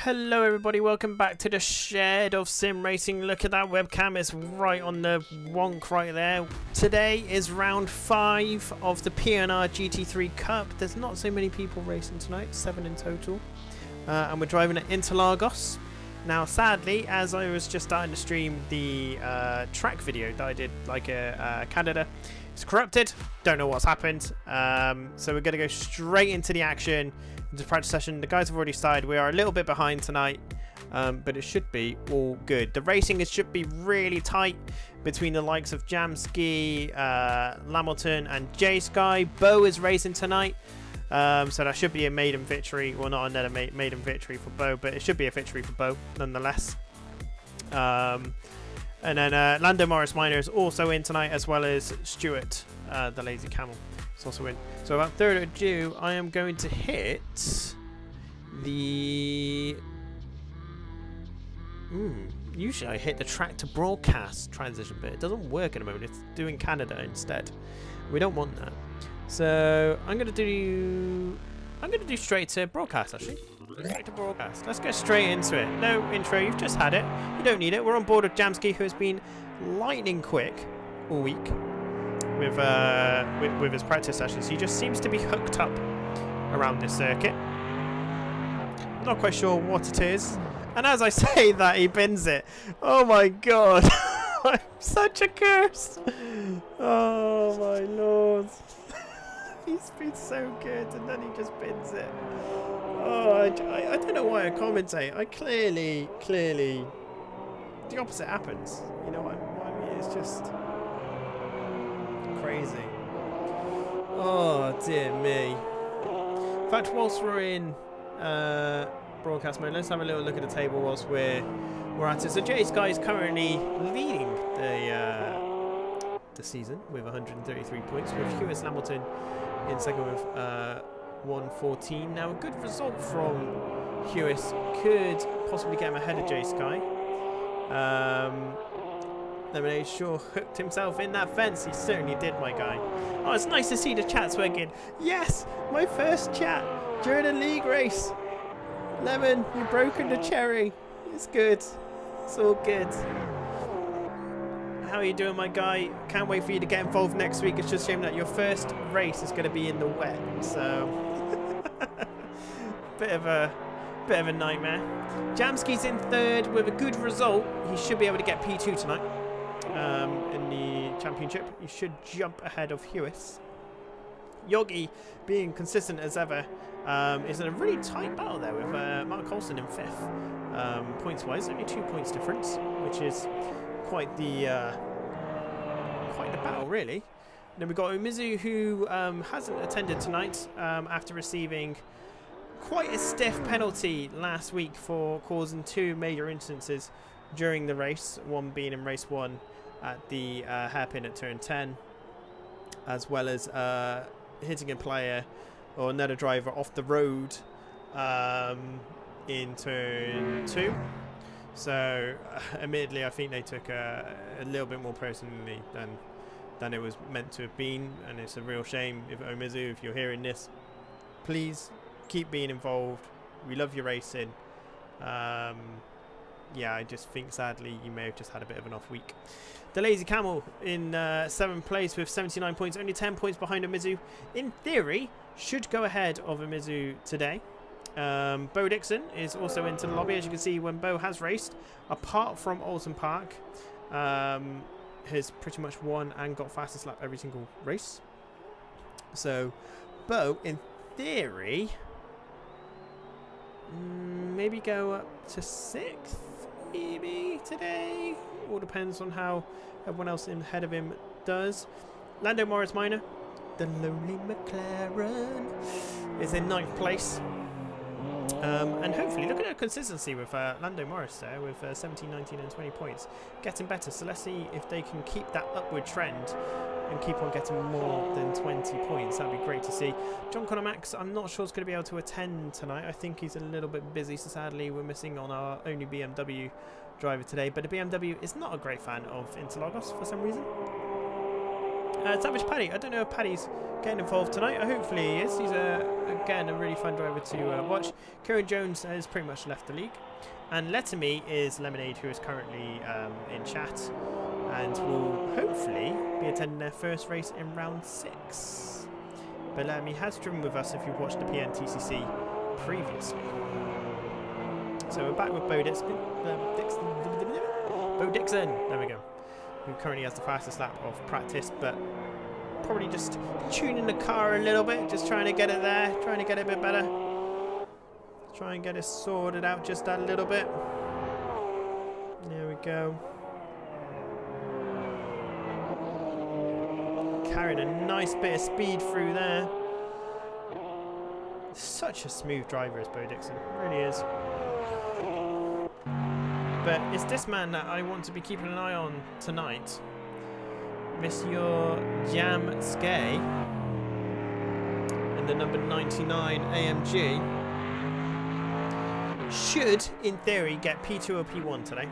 Hello everybody, welcome back to the shed of sim racing. Look at that webcam, it's right on the wonk right there. Today is round 5 of the PNRGT3 Cup. There's not so many people racing tonight, 7 in total. And we're driving at Interlagos. Now sadly, as I was just starting to stream the track video that I did, like Canada, it's corrupted, don't know what's happened. So we're going to go straight into the action. Into practice session. The guys have already started. We are a little bit behind tonight, but it should be all good. The racing should be really tight between the likes of Jamski, Lamilton and J-Sky. Bo is racing tonight, so that should be a maiden victory. Well, not another maiden victory for Bo, but it should be a victory for Bo nonetheless. And then Lando Morris Minor is also in tonight, as well as Stuart, the Lazy Camel. Also in. So without further ado, I am going to hit the usually I hit the track to broadcast transition, but it doesn't work at the moment. It's doing Canada instead. We don't want that. So I'm gonna do straight to broadcast actually. Straight to broadcast. Let's go straight into it. No intro, you've just had it. You don't need it. We're on board with Jamski, who has been lightning quick all week with his practice sessions. He just seems to be hooked up around this circuit. Not quite sure what it is. And as I say that, he bins it. Oh my god. I'm such a curse. Oh my lord. He's been so good and then he just bins it. Oh, I don't know why I commentate. I clearly the opposite happens. You know what I mean? It's just crazy. Oh dear me. In fact, whilst we're in broadcast mode, let's have a little look at the table whilst we're at it. So J-Sky is currently leading the season with 133 points, with Hughes Lamilton in second with 114. Now a good result from Hughes could possibly get him ahead of J-Sky. Lemonade sure hooked himself in that fence. He certainly did, my guy. Oh, it's nice to see the chat working. Yes, my first chat during a league race. Lemon, you've broken the cherry. It's good. It's all good. How are you doing, my guy? Can't wait for you to get involved next week. It's just a shame that your first race is going to be in the wet. So, bit of a nightmare. Jamski's in third with a good result. He should be able to get P2 tonight. In the championship, he should jump ahead of Hewis. Yogi, being consistent as ever, is in a really tight battle there with Mark Colson in fifth. Points wise, only 2 points difference, which is quite the battle really. And then we've got Umizu, who hasn't attended tonight after receiving quite a stiff penalty last week for causing 2 major instances during the race, one being in race 1 at the hairpin at turn 10, as well as hitting a player or another driver off the road in turn 2. So admittedly, I think they took a little bit more personally than it was meant to have been, and it's a real shame. If Omizu, if you're hearing this, please keep being involved. We love your racing. Yeah, I just think sadly you may have just had a bit of an off week. The Lazy Camel in 7th place with 79 points, only 10 points behind Umizu. In theory, should go ahead of Umizu today. Bo Dixon is also into the lobby. As you can see, when Bo has raced, apart from Alton Park, has pretty much won and got fastest lap every single race. So Bo, in theory, maybe go up to 6th maybe today. All depends on how everyone else ahead of him does. Lando Morris Minor, the lonely McLaren, is in 9th place. And hopefully, look at the consistency with Lando Morris there with 17, 19 and 20 points. Getting better, so let's see if they can keep that upward trend and keep on getting more than 20 points. That'd be great to see. John Connor Max, I'm not sure is going to be able to attend tonight. I think he's a little bit busy, so sadly we're missing on our only BMW driver today. But the BMW is not a great fan of Interlagos for some reason. Savage Paddy. I don't know if Paddy's getting involved tonight. Hopefully he is. He's, again, a really fun driver to watch. Kieran Jones has pretty much left the league. And Letterme is Lemonade, who is currently in chat. And will hopefully be attending their first race in round 6. But Letterme has driven with us if you've watched the PNTCC previously. So we're back with Bo Dixon. Bo Dixon, there we go. Who currently has the fastest lap of practice, but probably just tuning the car a little bit, just trying to get it there, trying to get it a bit better. Try and get it sorted out just that little bit. There we go. Carried a nice bit of speed through there. Such a smooth driver is Bo Dixon, really is. But it's this man that I want to be keeping an eye on tonight. Monsieur Jam Skay and the number 99 AMG should, in theory, get P2 or P1 today.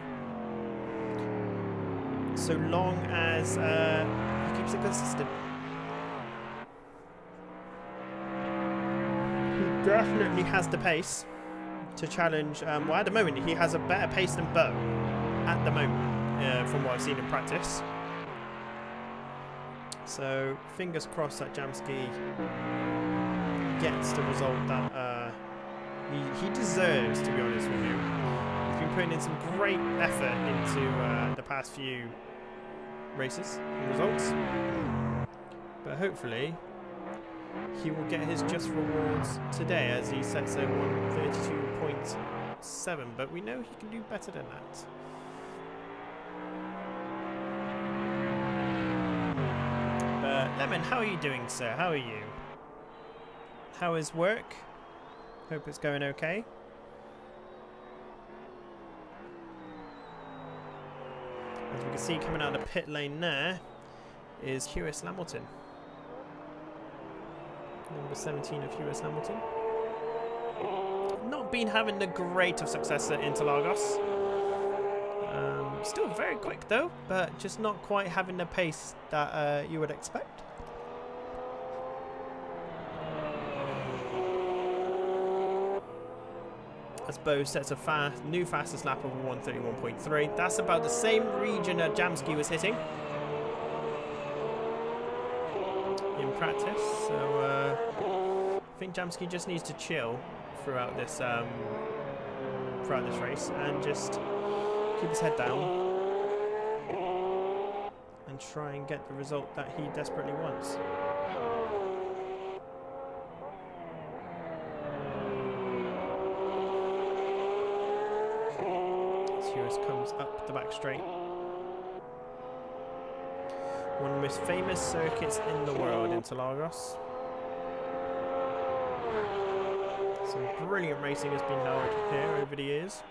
So long as he keeps it consistent. He definitely has the pace to challenge. Well, at the moment he has a better pace than Bo at the moment, from what I've seen in practice. So fingers crossed that Jamski gets the result that he deserves, to be honest with you. He's been putting in some great effort into the past few races and results, but hopefully he will get his just rewards today as he sets a 132.7, but we know he can do better than that. But Lemon, how are you doing, sir? How are you? How is work? Hope it's going okay. As we can see, coming out of the pit lane there is Hewis Lamilton. Number 17 of Hewis Lamilton. Not been having the great of success at Interlagos. Still very quick though, but just not quite having the pace that you would expect. As Bo sets a new fastest lap of 131.3. That's about the same region that Jamski was hitting in practice. So I think Jamski just needs to chill throughout this race and just keep his head down and try and get the result that he desperately wants. Comes up the back straight. One of the most famous circuits in the world, Interlagos. Some brilliant racing has been held here over the years.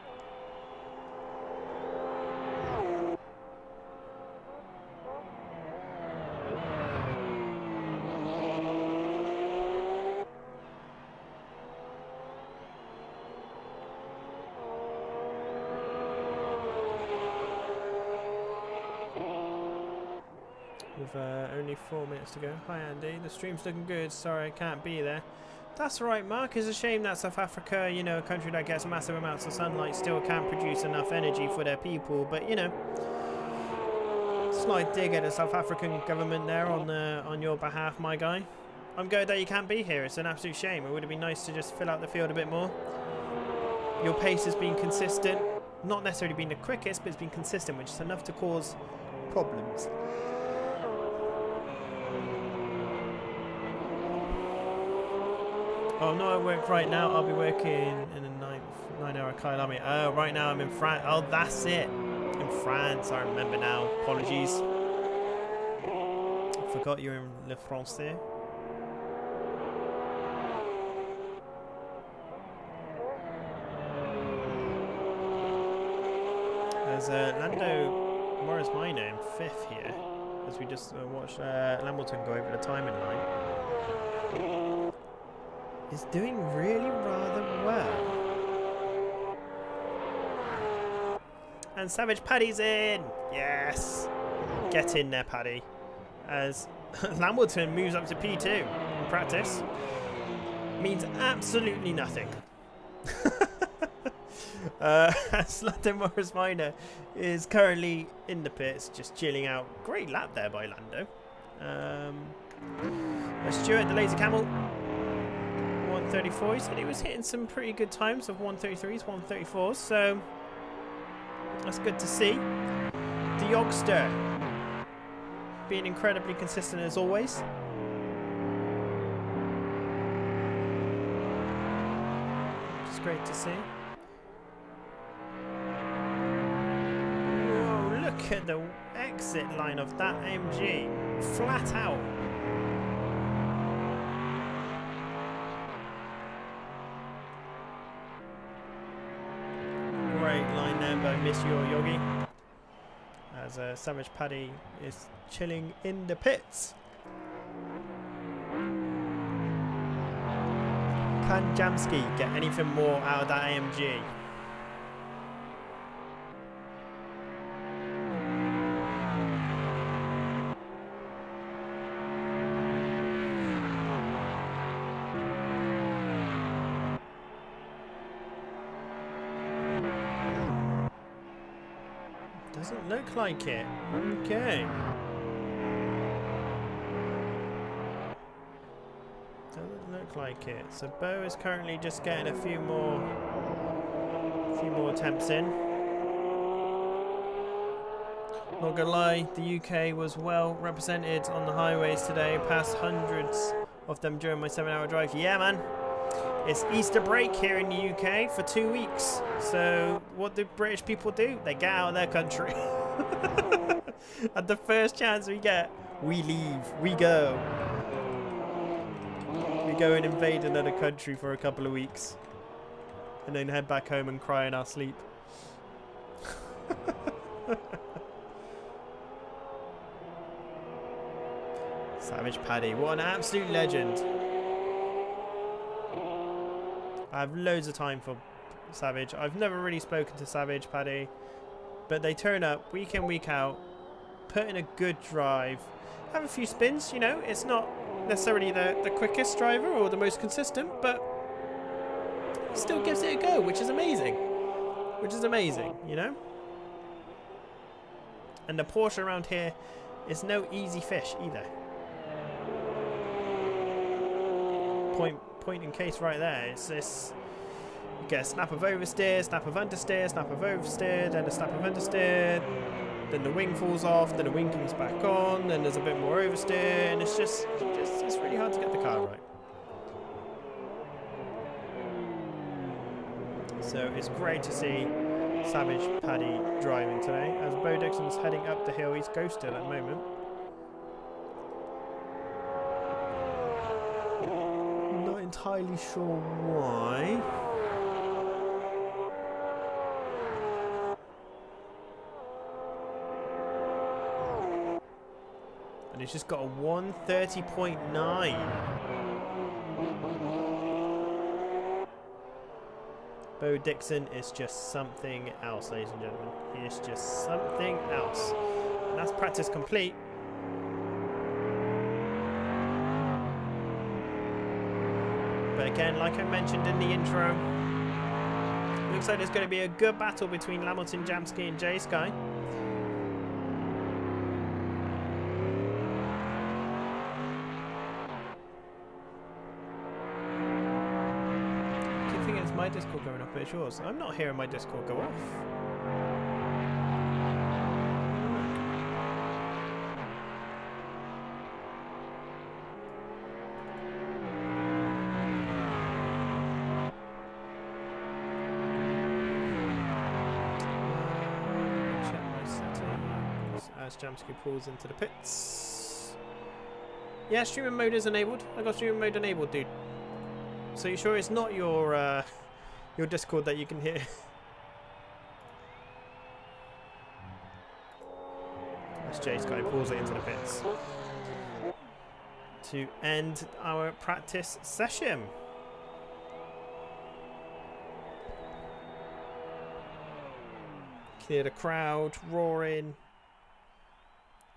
With only 4 minutes to go. Hi Andy, the stream's looking good. Sorry I can't be there. That's right, Mark. It's a shame that South Africa, you know, a country that gets massive amounts of sunlight, still can't produce enough energy for their people. But you know, slight dig at the South African government there on your behalf, my guy. I'm good that you can't be here. It's an absolute shame. It would have been nice to just fill out the field a bit more. Your pace has been consistent, not necessarily been the quickest, but it's been consistent, which is enough to cause problems. Oh, I'm not at work right now. I'll be working in a 9-hour Kyle Army. Oh, right now I'm in France. Oh, that's it. In France, I remember now. Apologies. I forgot you're in Le Français. There's Lando Morris Minor in 5th here, as we just watched Lamilton go over the timing line. Is doing really rather well. And Savage Paddy's in! Yes! Get in there, Paddy. as Lamilton moves up to P2 in practice. Means absolutely nothing. As Lando Morris Minor is currently in the pits, just chilling out. Great lap there by Lando. Stuart, the Laser Camel, 134. He said he was hitting some pretty good times of 133s, 134s, so that's good to see. The Yogster being incredibly consistent as always. Which is great to see. Whoa, look at the exit line of that AMG. Flat out. Great line there by Miss Your Yogi. As Savage Paddy is chilling in the pits. Can Jamski get anything more out of that AMG? Doesn't look like it. Okay. Doesn't look like it. So Bo is currently just getting a few more attempts in. Not gonna lie, the UK was well represented on the highways today. Past hundreds of them during my 7-hour drive. Yeah, man. It's Easter break here in the UK for 2 weeks. So what do British people do? They get out of their country. At the first chance we get, we leave, we go. We go and invade another country for a couple of weeks. And then head back home and cry in our sleep. Savage Paddy, what an absolute legend. I have loads of time for Savage. I've never really spoken to Savage Paddy, but they turn up week in, week out, put in a good drive, have a few spins, you know. It's not necessarily the quickest driver or the most consistent, but still gives it a go, which is amazing. Which is amazing, you know. And the Porsche around here is no easy fish either. Point in case right there. It's this. You get a snap of oversteer, snap of understeer, snap of oversteer, then a snap of understeer, then the wing falls off, then the wing comes back on, then there's a bit more oversteer, and it's really hard to get the car right. So it's great to see Savage Paddy driving today. As Bo Dixon's heading up the hill, he's ghosted at the moment. Not entirely sure why. And he's just got a 130.9. Bo Dixon is just something else, ladies and gentlemen. He is just something else. And that's practice complete. But again, like I mentioned in the intro, looks like there's going to be a good battle between Lamilton, Jamski and J Sky. My Discord going off, but it's yours. I'm not hearing my Discord go off. Check my settings as Jamski pulls into the pits. Yeah, streaming mode is enabled. I got streaming mode enabled, dude. So you sure it's not your Discord that you can hear? As J Sky pulls it into the pits to end our practice session. Clear the crowd roaring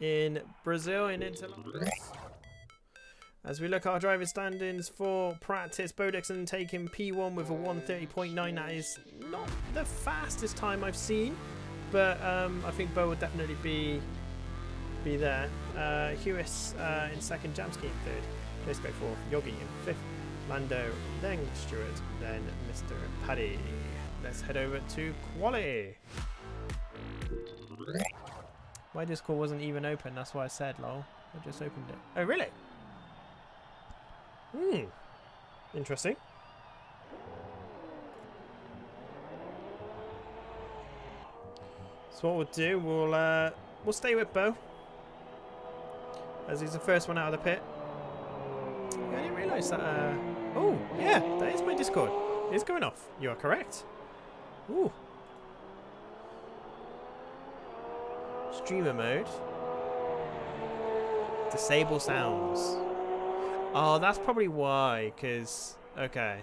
in Brazil in Interlagos. As we look at our driver standings for practice, Bo Dixon taking P1 with a 1:30.9. That is not the fastest time I've seen, but I think Bo will definitely be there. Hewis in second, Jamski in third, Disco fourth, Yogi in fifth, Lando, then Stuart, then Mr. Paddy. Let's head over to quali. My Discord wasn't even open, that's why I said lol. I just opened it. Oh really? Interesting. So what we'll do, we'll stay with Bo, as he's the first one out of the pit. I didn't realise that. Oh yeah, that is my Discord. It is going off. You are correct. Ooh. Streamer mode. Disable sounds. Oh, that's probably why, because... Okay.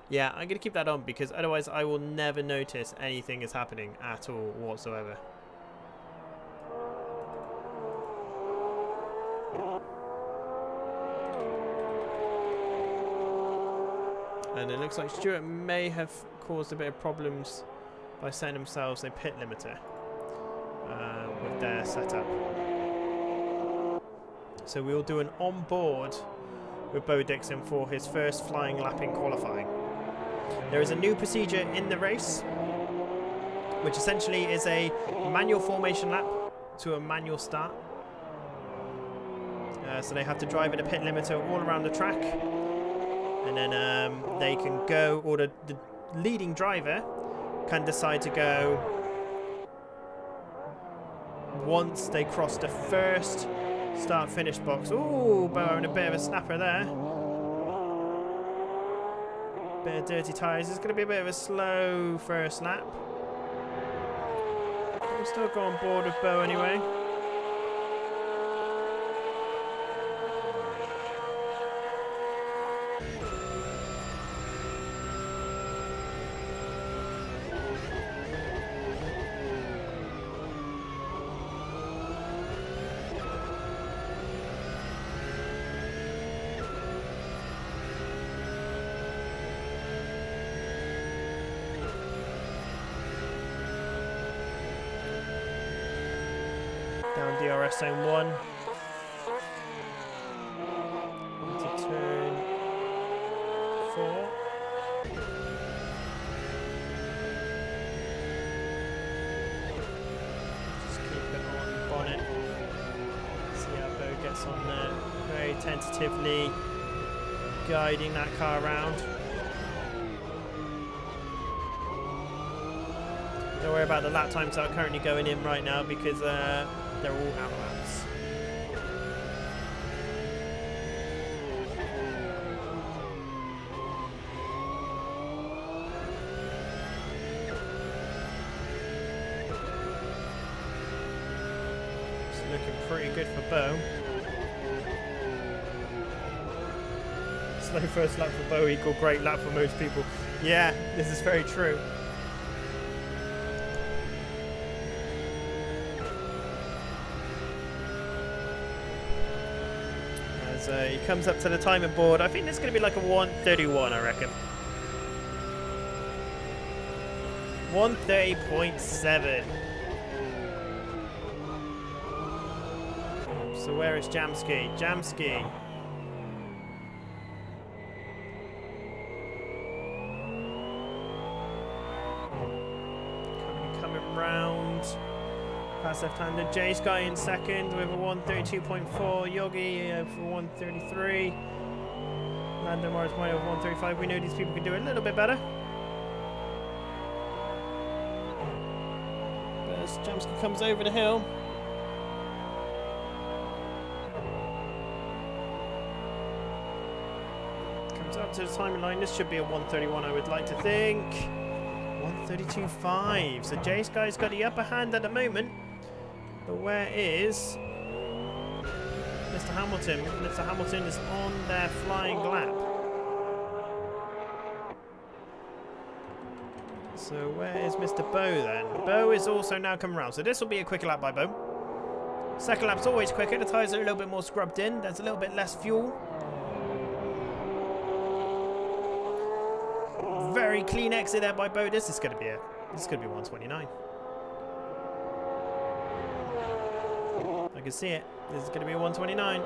Yeah, I'm going to keep that on, because otherwise I will never notice anything is happening at all whatsoever. And it looks like Stuart may have caused a bit of problems by setting themselves a pit limiter with their setup. So we'll do an on-board with Bo Dixon for his first flying lap in qualifying. There is a new procedure in the race, which essentially is a manual formation lap to a manual start. So they have to drive at a pit limiter all around the track, and then they can go, or the leading driver can decide to go once they cross the first start-finish box. Ooh, Bo having a bit of a snapper there. Bit of dirty tyres. It's going to be a bit of a slow first lap. We'll still go on board with Bo anyway. Down DRS zone 1. Into turn 4. Just keep it on bonnet. See how Bo gets on there. Very tentatively guiding that car around. Don't worry about the lap times that are currently going in right now, because they're all out laps. It's looking pretty good for Bo. Slow first lap for Bo equal great lap for most people. Yeah, this is very true. He comes up to the timing board. I think this is going to be like a 1:31, I reckon. 1:30.7. So where is Jamski? Jamski. Coming round. Past left-hander, Jace guy in second with a 1:32.4. Yogi for 1:33. Lando Morris Moyo with 1:35. We know these people can do a little bit better. But as Jamski comes over the hill, comes up to the timing line. This should be a 1:31, I would like to think. 1:32.5. So Jace guy's got the upper hand at the moment. But where is Mr. Hamilton? Mr. Hamilton is on their flying lap. So where is Mr. Bo then? Bo is also now coming around. So this will be a quicker lap by Bo. Second lap's always quicker. The tyres are a little bit more scrubbed in. There's a little bit less fuel. Very clean exit there by Bo. This is going to be 129. I can see it. This is going to be a 129.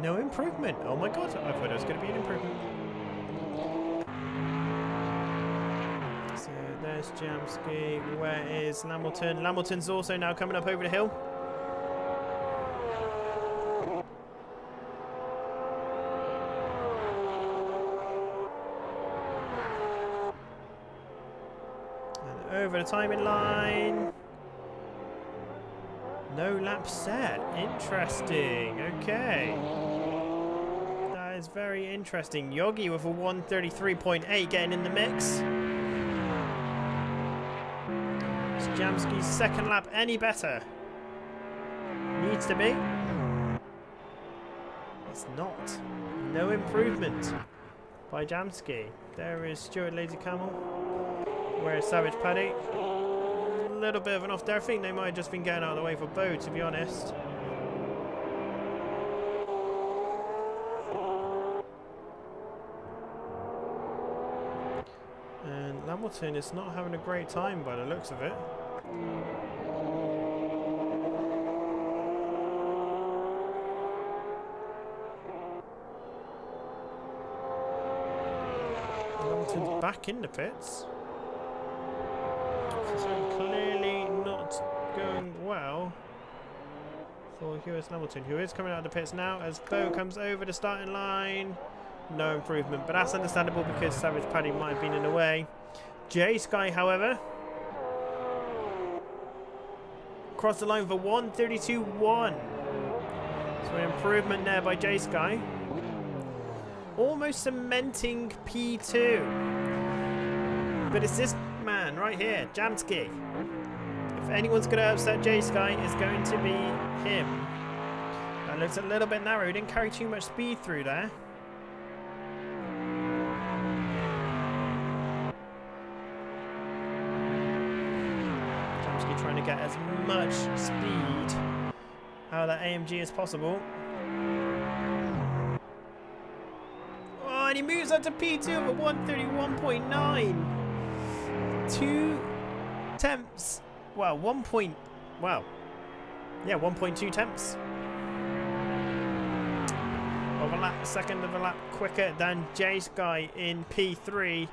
No improvement. Oh my god, I thought it was going to be an improvement. So there's Jamski. Where is Lamilton? Lamilton's also now coming up over the hill. And over the timing line. No lap set. Interesting. Okay. That is very interesting. Yogi with a 133.8 getting in the mix. Is Jamski's second lap any better? Needs to be. It's not. No improvement by Jamski. There is Stuart Lazy Camel. Where is Savage Paddy? A little bit of an off there. I think they might have just been getting out of the way for Bo, to be honest. And Lamilton is not having a great time by the looks of it. Lamilton's back in the pits. So clearly not going well for Hughes Lamilton, who is coming out of the pits now as Bo comes over the starting line. No improvement, but that's understandable because Savage Paddy might have been in the way. J Sky, however, crossed the line for 132.1. So an improvement there by J Sky. Almost cementing P2. But it's this man right here, Jamski. If anyone's going to upset J Sky, it's going to be him. That looks a little bit narrow. He didn't carry too much speed through there. Jamski trying to get as much speed out of that AMG as possible. Oh, and he moves up to P2 at 131.9. 2 tenths. Well, 1.2 tenths of a lap, second of a lap quicker than J Sky in P3,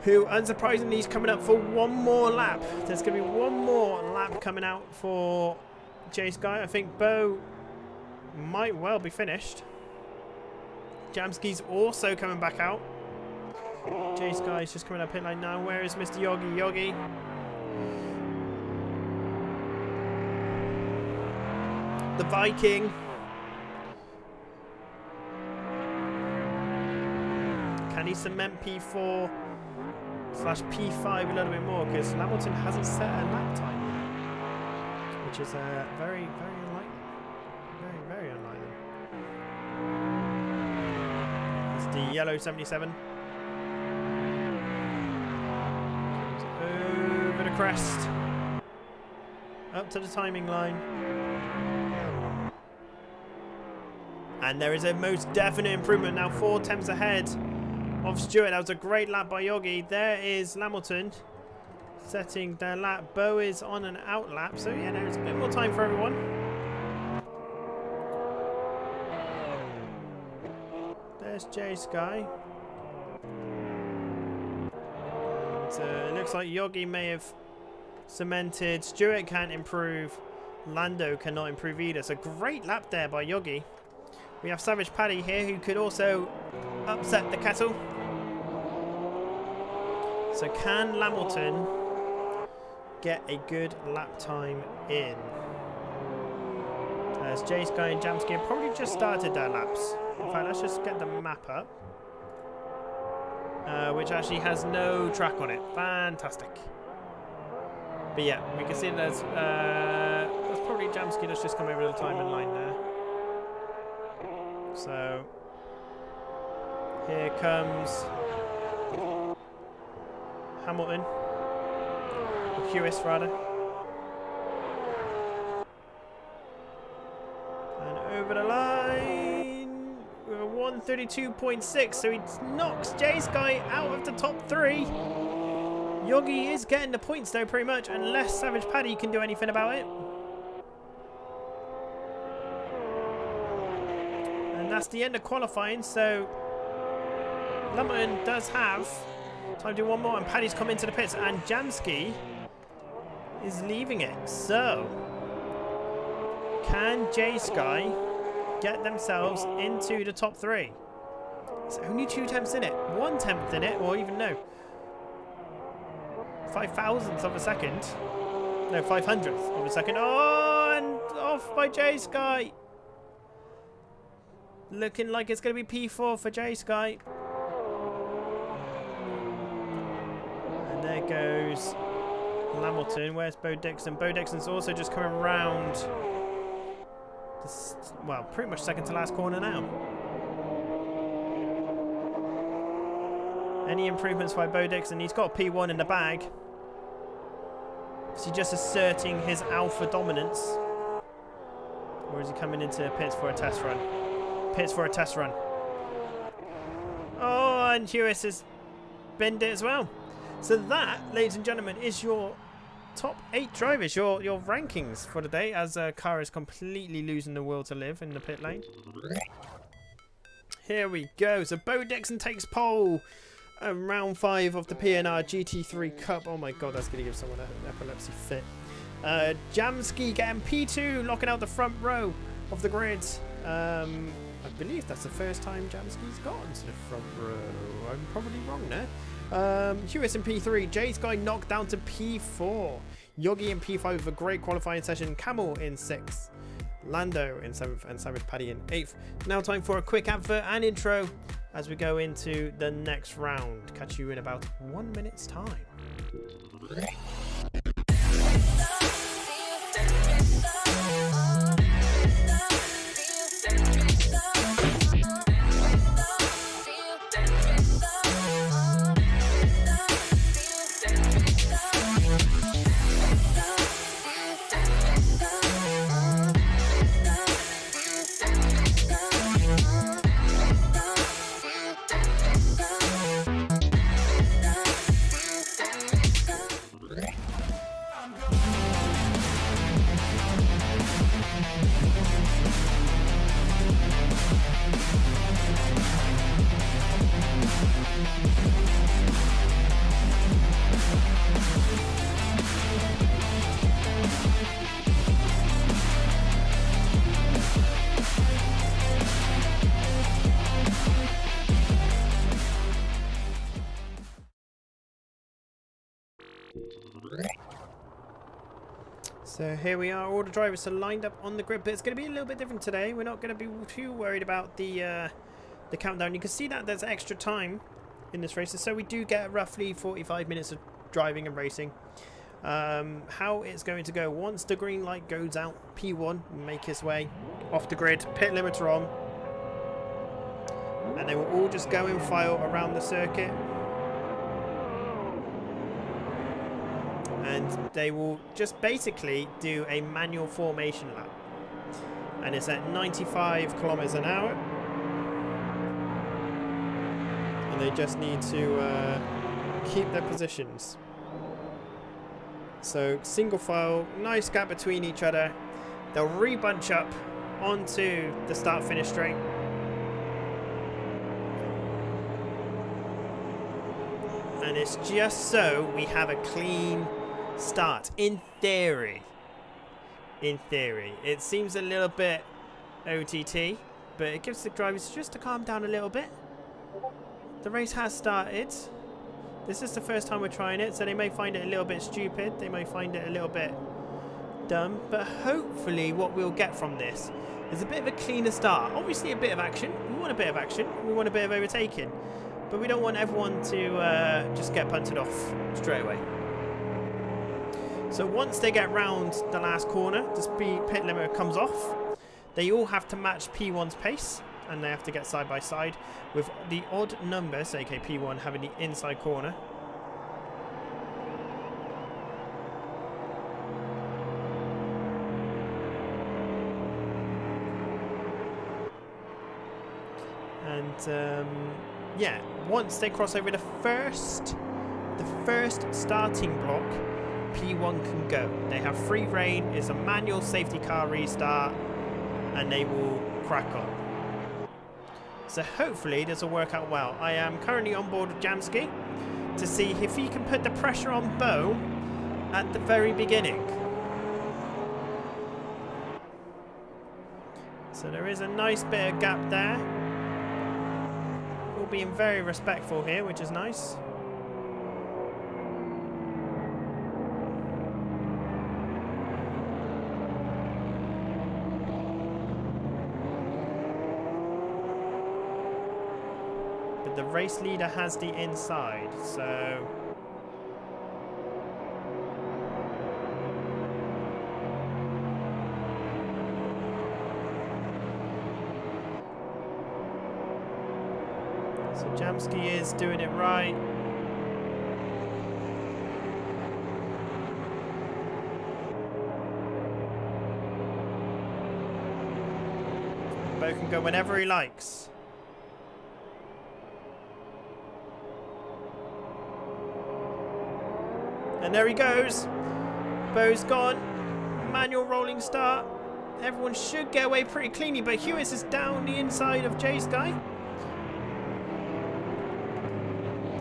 who unsurprisingly is coming up for one more lap. There's going to be one more lap coming out for J Sky. I think Bo might well be finished. Jamski's also coming back out. J Sky is just coming up pit lane now. Where is Mr. Yogi? Yogi. The Viking. Can he cement P4 / P5 a little bit more? Because Lamilton hasn't set a lap time yet, which is very, very unlikely. Very, very unlikely. It's the yellow 77. Over the crest. Up to the timing line. And there is a most definite improvement now, 4 tenths ahead of Stuart. That was a great lap by Yogi. There is Lamilton setting their lap. Bo is on an out lap, so yeah, there's a bit more time for everyone. There's J Sky. And it looks like Yogi may have cemented. Stuart can't improve. Lando cannot improve either. So great lap there by Yogi. We have Savage Paddy here, who could also upset the kettle. So can Lamilton get a good lap time in? As J Sky and Jamski have probably just started their laps. In fact, let's just get the map up. Which actually has no track on it. Fantastic. But yeah, we can see there's probably Jamski that's just come over the timing line there. So Here comes Hamilton. Or Hewis, rather. And over the line. We're 132.6, so he knocks J-Sky out of the top 3. Yogi is getting the points though, pretty much, unless Savage Paddy can do anything about it. And that's the end of qualifying, so Hamilton does have time to do one more, and Paddy's come into the pits, and Jamski is leaving it. So, can J-Sky get themselves into the top 3? It's only 2 tenths in it, 1 tenth in it, or even no. 5,000th of a second. No, 500th of a second. Oh, and off by J-Sky. Looking like it's going to be P4 for J-Sky. And there goes Hamilton. Where's Bo Dixon? Bo Dixon's also just coming around. This, well, pretty much second to last corner now. Any improvements by Bo Dixon? He's got P1 in the bag. Is he just asserting his alpha dominance? Or is he coming into pits for a test run? Pits for a test run. Oh, and Hewis has binned it as well. So that, ladies and gentlemen, is your top 8 drivers, your rankings for the day, as Car is completely losing the will to live in the pit lane. Here we go. So Bo Dixon takes pole. Round 5 of the PNRGT3 Cup. Oh my god, that's going to give someone an epilepsy fit. Jamski getting P2, locking out the front row of the grid. I believe that's the first time Jamski's gotten to the front row. I'm probably wrong there. Hewis in P3. J-Sky knocked down to P4. Yogi in P5 with a great qualifying session. Camel in 6th. Lando in 7th and Savage Paddy in 8th. Now time for a quick advert and intro as we go into the next round. Catch you in about 1 minute's time. So here we are, all the drivers are lined up on the grid, but it's going to be a little bit different today. We're not going to be too worried about the countdown. You can see that there's extra time in this race, so we do get roughly 45 minutes of driving and racing. How it's going to go, once the green light goes out, P1 will make his way off the grid, pit limiter on, and they will all just go in file around the circuit. And they will just basically do a manual formation lap. And it's at 95 kilometers an hour. And they just need to keep their positions. So single file, nice gap between each other. They'll re-bunch up onto the start-finish straight. And it's just so we have a clean start. In theory, it seems a little bit OTT, but it gives the drivers just to calm down a little bit. The race has started. This is the first time we're trying it, so they may find it a little bit stupid, they may find it a little bit dumb, but hopefully what we'll get from this is a bit of a cleaner start. Obviously a bit of action, we want a bit of action, we want a bit of overtaking, but we don't want everyone to just get punted off straight away. So once they get round the last corner, the speed pit limiter comes off. They all have to match P1's pace. and they have to get side by side with the odd number, so aka P1, having the inside corner. And yeah, once they cross over the first starting block, P1 can go. They have free reign. It's a manual safety car restart, and they will crack on. So hopefully this will work out well. I am currently on board with Jamski to see if he can put the pressure on Bo at the very beginning. So there is a nice bit of gap there. All being very respectful here, which is nice. The race leader has the inside, so Jamski is doing it right. Bo can go whenever he likes. And there he goes. Bo's gone. Manual rolling start. Everyone should get away pretty cleanly, but Hewis is down the inside of J-Sky.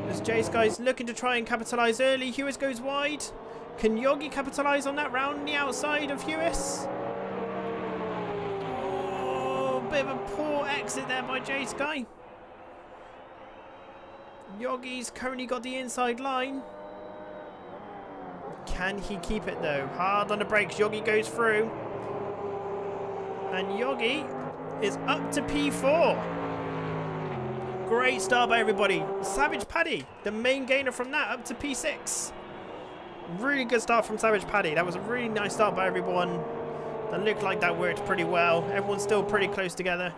As J-Sky's looking to try and capitalise early, Hewis goes wide. Can Yogi capitalise on that round the outside of Hewis? Oh, bit of a poor exit there by J-Sky. Yogi's currently got the inside line. Can he keep it though? Hard on the brakes. Yogi goes through. And Yogi is up to P4. Great start by everybody. Savage Paddy, the main gainer from that, up to P6. Really good start from Savage Paddy. That was a really nice start by everyone. That looked like that worked pretty well. Everyone's still pretty close together.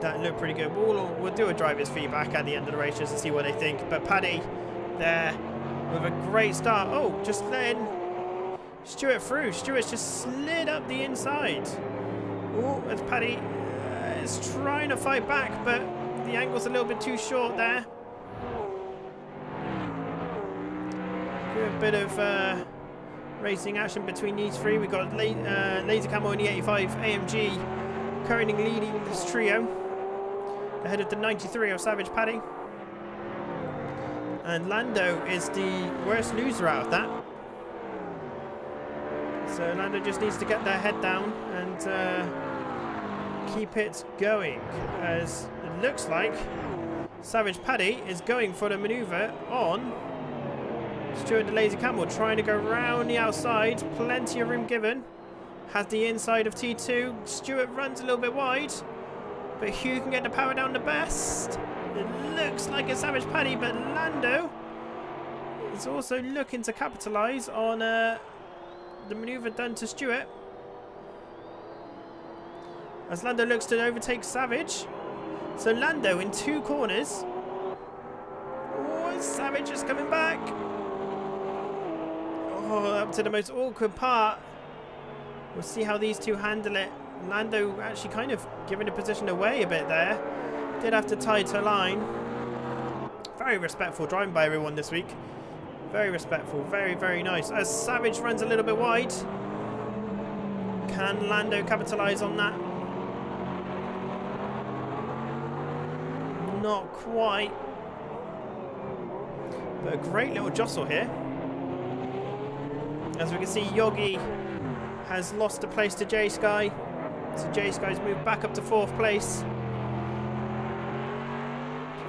That looked pretty good. We'll do a driver's feedback at the end of the race just to see what they think. But Paddy there with a great start. Oh, just letting Stewart through. Stewart's just slid up the inside. Oh, as Paddy is trying to fight back, but the angle's a little bit too short there. Good bit of racing action between these three. We've got Laser Camo in the 85 AMG currently leading this trio, ahead of the 93 of Savage Paddy. And Lando is the worst loser out of that. So Lando just needs to get their head down and keep it going, as it looks like Savage Paddy is going for the manoeuvre on Stuart the Laser Camel, trying to go round the outside. Plenty of room given. Has the inside of T2. Stuart runs a little bit wide, but Hugh can get the power down the best. It looks like a Savage Paddy, but Lando is also looking to capitalise on the manoeuvre done to Stuart, as Lando looks to overtake Savage. So Lando in two corners. Oh, Savage is coming back. Oh, up to the most awkward part. We'll see how these two handle it. Lando actually kind of giving the position away a bit there. Did have to tie to line. Very respectful driving by everyone this week. Very respectful. Very, very nice. As Savage runs a little bit wide. Can Lando capitalise on that? Not quite. But a great little jostle here. As we can see, Yogi has lost a place to J-Sky. So J-Sky's moved back up to 4th place.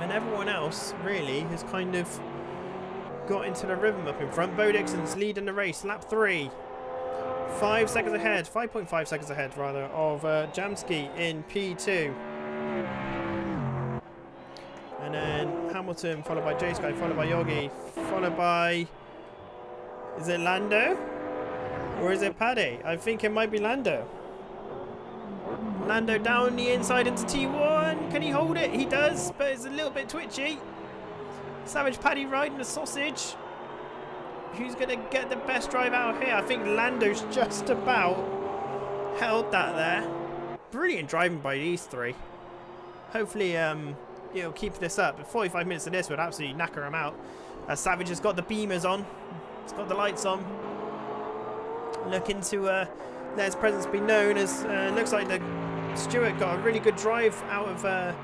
And everyone else, really, has kind of got into the rhythm up in front. Bo Dixon's leading the race, lap 3. 5 seconds ahead, 5.5 seconds ahead, rather, of Jamski in P2. And then Hamilton, followed by J-Sky, followed by Yogi, followed by... Is it Lando? Or is it Paddy? I think it might be Lando. Lando down the inside into T1. Can he hold it? He does, but it's a little bit twitchy. Savage Paddy riding the sausage. Who's going to get the best drive out here? I think Lando's just about held that there. Brilliant driving by these three. Hopefully he'll keep this up. 45 minutes of this would absolutely knacker him out. Savage has got the beamers on. He's got the lights on. Looking to let his presence be known as looks like the Stewart got a really good drive out of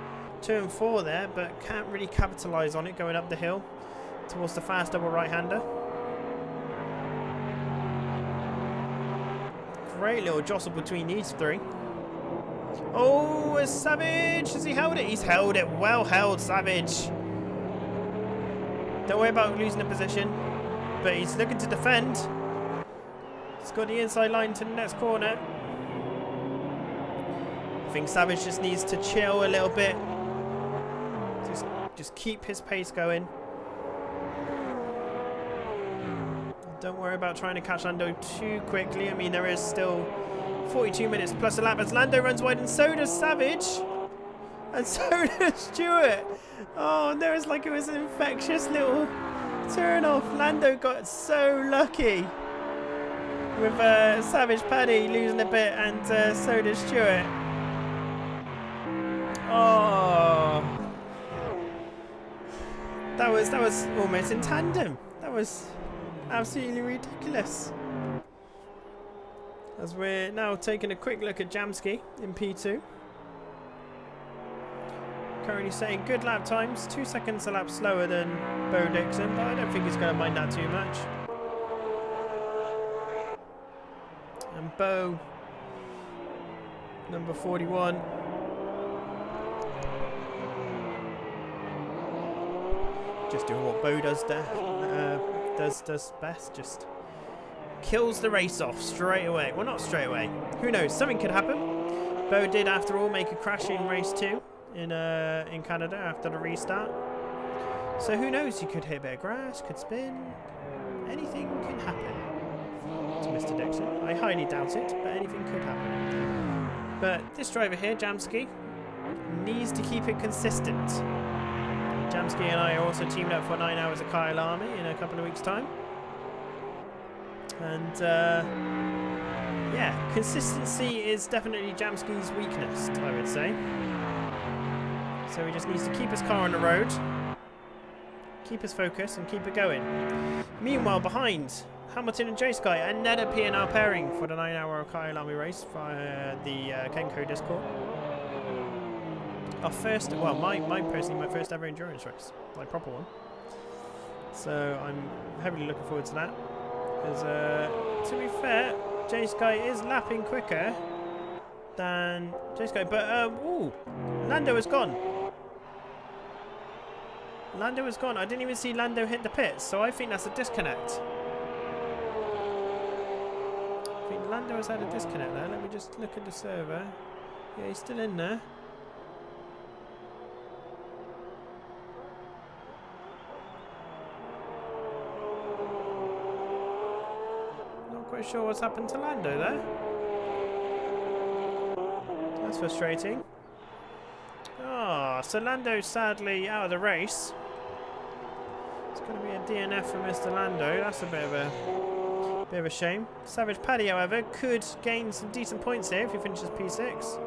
turn 4 there, but can't really capitalise on it going up the hill towards the fast double right-hander. Great little jostle between these three. Oh, is Savage, has he held it? He's held it. Well held, Savage. Don't worry about losing the position, but he's looking to defend. He's got the inside line to the next corner. I think Savage just needs to chill a little bit. Just keep his pace going. Don't worry about trying to catch Lando too quickly. I mean, there is still 42 minutes plus a lap as Lando runs wide, and so does Savage. And so does Stewart. Oh, and there was like it was an infectious little turn off. Lando got so lucky with Savage Paddy losing a bit, and so does Stewart. Oh, that was almost in tandem. That was absolutely ridiculous. As we're now taking a quick look at Jamski in P2. Currently saying good lap times, 2 seconds a lap slower than Bo Dixon, but I don't think he's going to mind that too much. And Bo, number 41. Just doing what Bo does there. Does best, just kills the race off straight away. Well, not straight away. Who knows? Something could happen. Bo did, after all, make a crash in race 2 in Canada after the restart. So who knows? He could hit a bit of grass, could spin. Anything can happen to Mr. Dixon. I highly doubt it, but anything could happen. But this driver here, Jamski, needs to keep it consistent. Jamski and I are also teamed up for 9 hours of Kyle Army in a couple of weeks' time. And yeah, consistency is definitely Jamski's weakness, I would say. So he just needs to keep his car on the road, keep his focus, and keep it going. Meanwhile, behind Hamilton and J-Sky, another PNR pairing for the 9-hour Kyle Army race via the Kenko Discord. Our first, well, personally, my first ever endurance race, my proper one. So I'm heavily looking forward to that. Because, to be fair, J-Sky is lapping quicker than J-Sky, but, ooh, Lando is gone. Lando is gone. I didn't even see Lando hit the pits, so I think that's a disconnect. I think Lando has had a disconnect there. Let me just look at the server. Yeah, he's still in there. Quite sure what's happened to Lando there. That's frustrating. Oh, so Lando's sadly out of the race. It's going to be a DNF for Mr. Lando. That's a bit of a shame. Savage Paddy, however, could gain some decent points here if he finishes P6.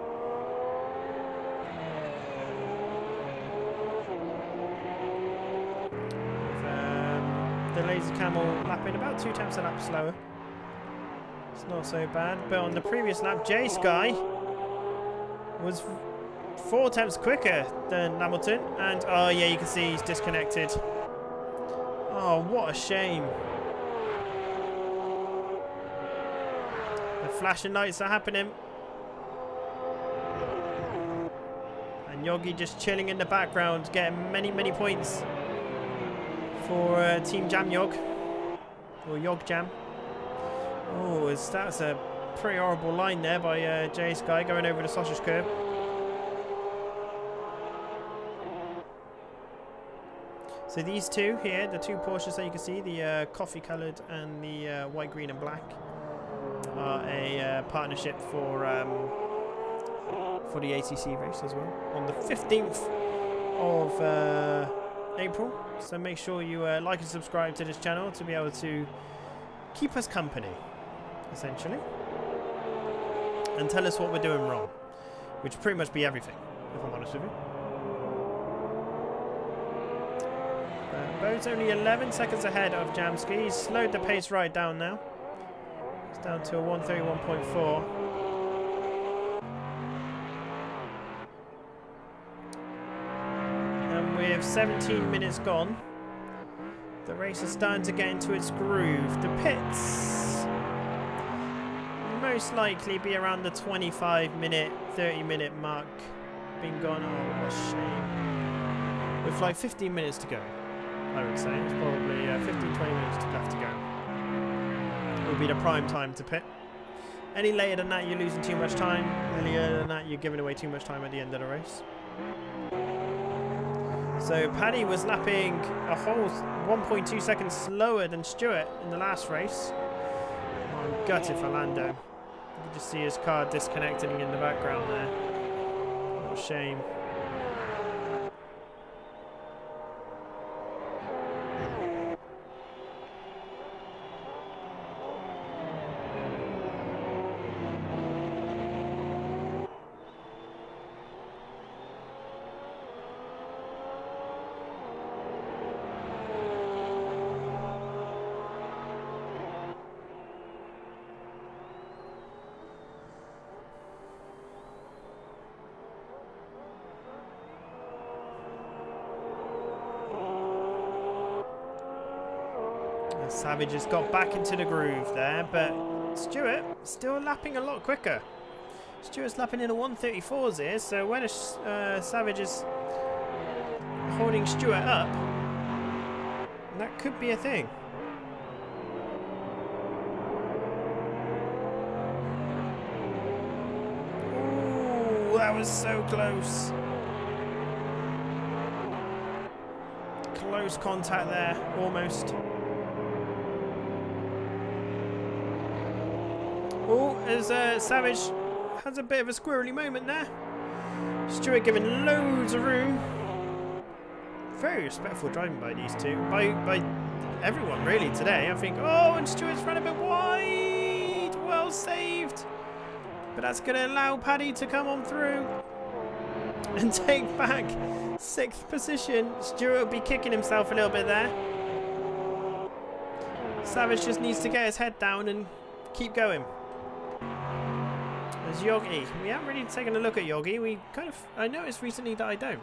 With the Lazy Camel lapping about 2 tenths a lap slower. It's not so bad, but on the previous lap, J-Sky was 4 tenths quicker than Hamilton, and oh yeah, you can see he's disconnected. Oh, what a shame. The flashing lights are happening. And Yogi just chilling in the background, getting many points for Team Jam Yog, or Yog Jam. Oh, that's a pretty horrible line there by J-Sky going over the sausage curb. So these two here, the two Porsches that you can see, the coffee coloured and the white, green and black, are a partnership for for the ATC race as well on the 15th of April. So make sure you like and subscribe to this channel to be able to keep us company, essentially, and tell us what we're doing wrong, which would pretty much be everything, if I'm honest with you. Bo's only 11 seconds ahead of Jamski. He's slowed the pace right down now. It's down to a 131.4. And with 17 minutes gone, the race is starting to get into its groove. The pits most likely be around the 25-minute, 30-minute mark being gone. Oh, what a shame. With like 15 minutes to go, I would say. It's probably 15-20 minutes left to go. It would be the prime time to pit. Any later than that, you're losing too much time. Any later than that, you're giving away too much time at the end of the race. So Paddy was lapping a whole 1.2 seconds slower than Stewart in the last race. Oh, I'm gutted for Lando. You can just see his car disconnecting in the background there. What a shame. Savage has got back into the groove there, but Stewart still lapping a lot quicker. Stewart's lapping in the 134s here, so when Savage is holding Stewart up, that could be a thing. Ooh, that was so close. Close contact there, almost. Oh, as Savage has a bit of a squirrely moment there. Stewart giving loads of room. Very respectful driving by these two. By everyone, really, today. I think, oh, and Stewart's run a bit wide. Well saved. But that's going to allow Paddy to come on through and take back 6th position. Stewart will be kicking himself a little bit there. Savage just needs to get his head down and keep going. There's Yogi. We haven't really taken a look at Yogi. I noticed recently that I don't.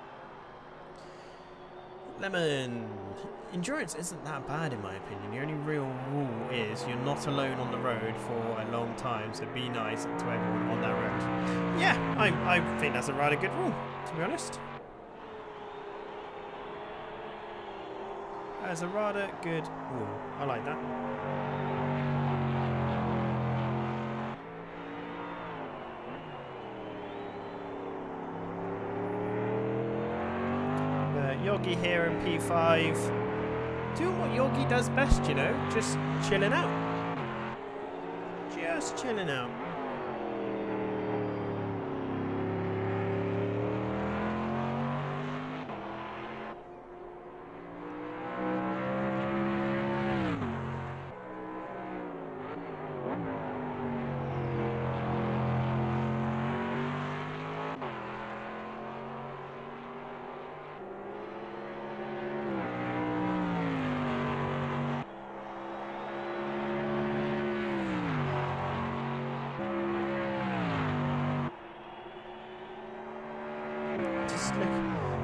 Lemon. Endurance isn't that bad in my opinion. The only real rule is you're not alone on the road for a long time, so be nice to everyone on that road. Yeah, I think that's a rather good rule, to be honest. That's a rather good rule. I like that. Yogi here in P5, doing what Yogi does best, you know, just chilling out. Just chilling out.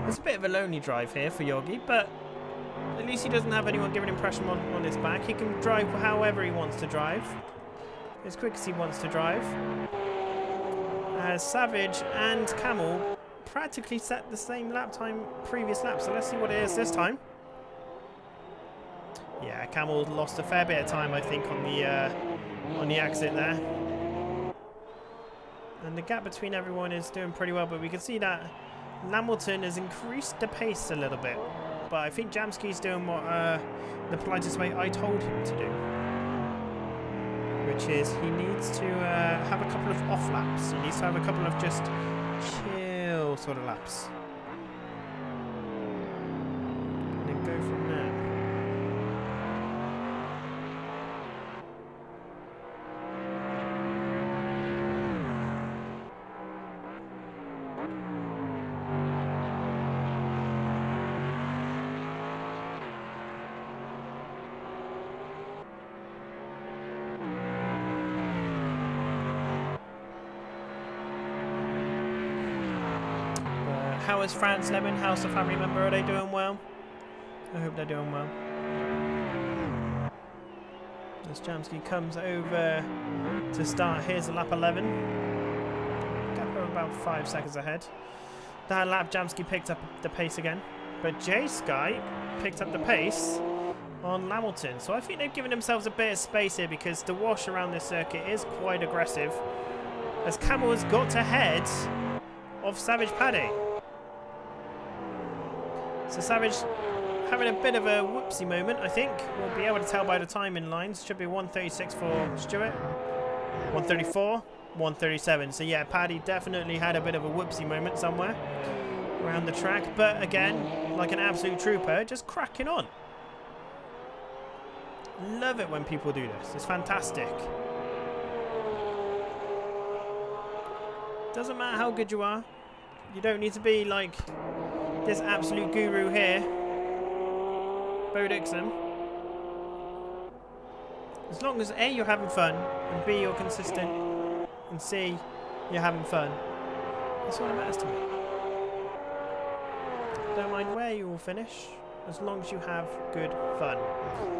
It's a bit of a lonely drive here for Yogi, but at least he doesn't have anyone giving him pressure on his back. He can drive however he wants to drive, as quick as he wants to drive. Savage and Camel practically set the same lap time previous lap, so let's see what it is this time. Yeah, Camel lost a fair bit of time, I think, on the exit there. And the gap between everyone is doing pretty well, but we can see that Lamilton has increased the pace a little bit, but I think Jamski's doing what the politest way I told him to do, which is he needs to have a couple of off laps. He needs to have a couple of just chill sort of laps. And then go from there. How is France Lemon? How's the family member? Are they doing well? I hope they're doing well. As Jamski comes over to start, here's a lap 11. Gap over about 5 seconds ahead. That lap, Jamski picked up the pace again. But J-Sky picked up the pace on Hamilton. So I think they've given themselves a bit of space here because the wash around this circuit is quite aggressive. As Camel has got ahead of Savage Paddy. So Savage having a bit of a whoopsie moment, I think. We'll be able to tell by the timing lines. Should be 1:36 for Stewart. 1:34, 1:37. So yeah, Paddy definitely had a bit of a whoopsie moment somewhere around the track. But again, like an absolute trooper, just cracking on. Love it when people do this. It's fantastic. Doesn't matter how good you are. You don't need to be like this absolute guru here, Bo Dixon. As long as A, you're having fun, and B, you're consistent, and C, you're having fun. That's all that matters to me. Don't mind where you will finish, as long as you have good fun.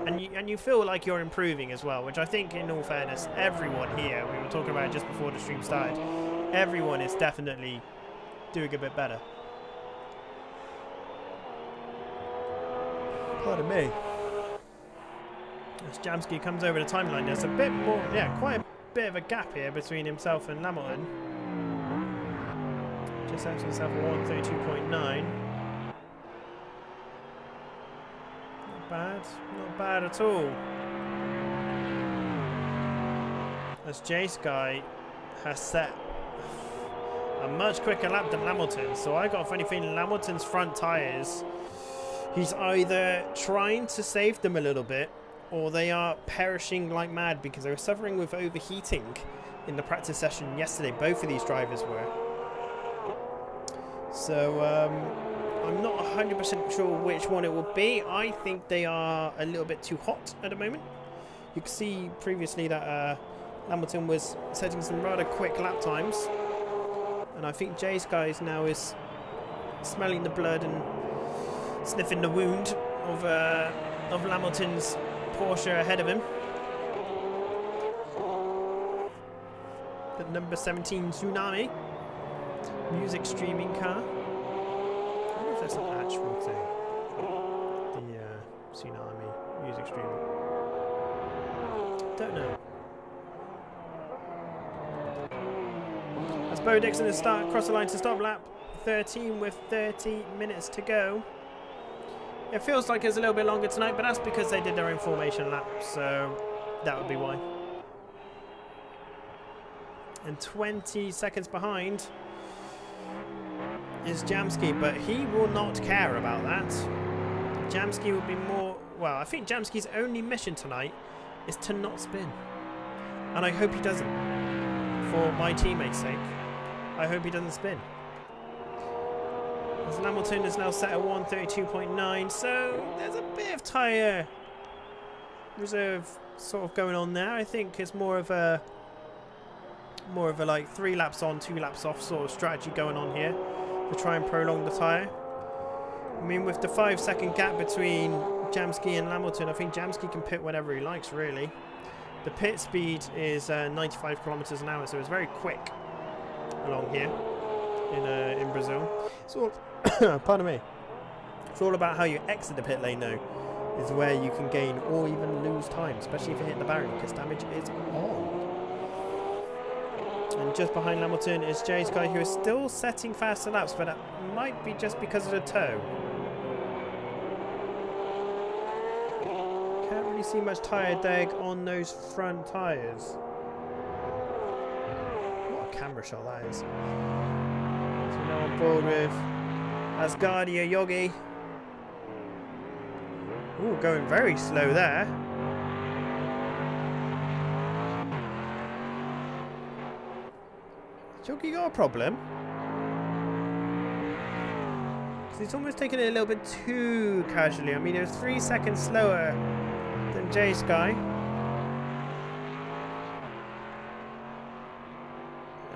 And you feel like you're improving as well, which I think, in all fairness, everyone here, we were talking about it just before the stream started, everyone is definitely doing a bit better. Pardon me. As Jamski comes over the timeline, there's a bit more, yeah, quite a bit of a gap here between himself and Hamilton. Just has himself a 1:32.9. Not bad at all. As J-Sky has set a much quicker lap than Hamilton, so I got a funny feeling Hamilton's front tyres, he's either trying to save them a little bit or they are perishing like mad because they were suffering with overheating in the practice session yesterday. Both of these drivers were. So I'm not 100% sure which one it will be. I think they are a little bit too hot at the moment. You can see previously that Hamilton was setting some rather quick lap times. And I think J-Sky now is smelling the blood and sniffing the wound of Hamilton's Porsche ahead of him. The number 17 Tsunami music streaming car. I wonder if that's an actual thing. The Tsunami music streaming. Don't know. As Bo Dixon is across the line to stop lap 13 with 30 minutes to go. It feels like it's a little bit longer tonight, but that's because they did their own formation lap, so that would be why. And 20 seconds behind is Jamski, but he will not care about that. Jamski will be more... Well, I think Jamski's only mission tonight is to not spin. And I hope he doesn't. For my teammates' sake. I hope he doesn't spin. As Hamilton is now set at 1:32.9, so there's a bit of tyre reserve sort of going on there. I think it's more of a like 3 laps on, 2 laps off sort of strategy going on here to try and prolong the tyre. I mean, with the 5-second gap between Jamski and Hamilton, I think Jamski can pit whenever he likes, really. The pit speed is 95 kilometers an hour, so it's very quick along here in Brazil. It's all pardon me. It's all about how you exit the pit lane, though, is where you can gain or even lose time, especially if you hit the barrier, because damage is on. And just behind Hamilton is J-Sky, who is still setting faster laps, but that might be just because of the toe. Can't really see much tyre deg on those front tyres. What a camera shot that is. Now on board with Asgardia Yogi. Ooh, going very slow there. Yogi got a problem. Because he's almost taken it a little bit too casually. I mean, it was 3 seconds slower than J-Sky.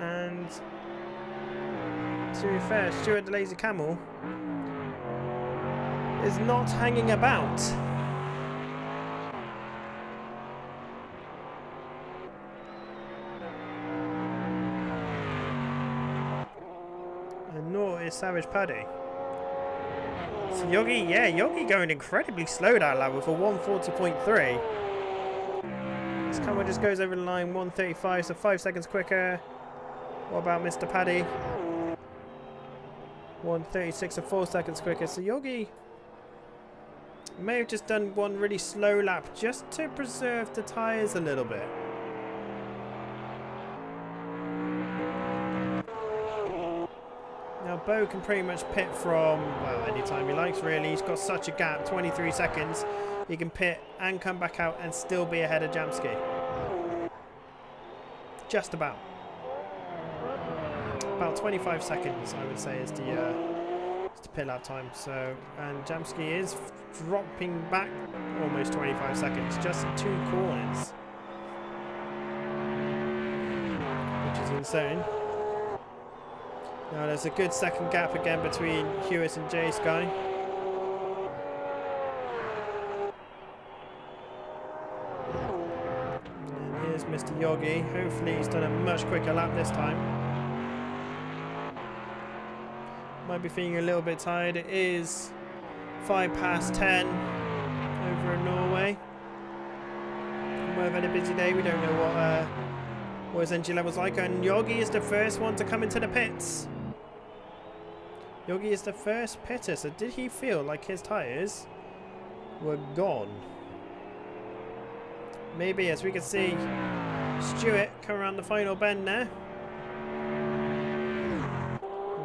And to be fair, Stuart the Lazy Camel is not hanging about. And nor is Savage Paddy. So Yogi, yeah, Yogi going incredibly slow that lap with a 140.3. This camera just goes over the line 135, so 5 seconds quicker. What about Mr. Paddy? 136, so 4 seconds quicker. So Yogi may have just done one really slow lap just to preserve the tyres a little bit. Now Bo can pretty much pit from, well, anytime he likes really. He's got such a gap, 23 seconds. He can pit and come back out and still be ahead of Jamski. Just about. About 25 seconds, I would say, is the pit lap time. So, and Jamski is dropping back almost 25 seconds, just 2 corners, which is insane. Now there's a good second gap again between Hewitt and J-Sky. And here's Mr. Yogi. Hopefully he's done a much quicker lap this time. Might be feeling a little bit tired. It is 10:05 over in Norway. Might have had a busy day. We don't know what his energy level's like. And Yogi is the first one to come into the pits. Yogi is the first pitter. So did he feel like his tyres were gone? Maybe, as we can see Stuart come around the final bend there.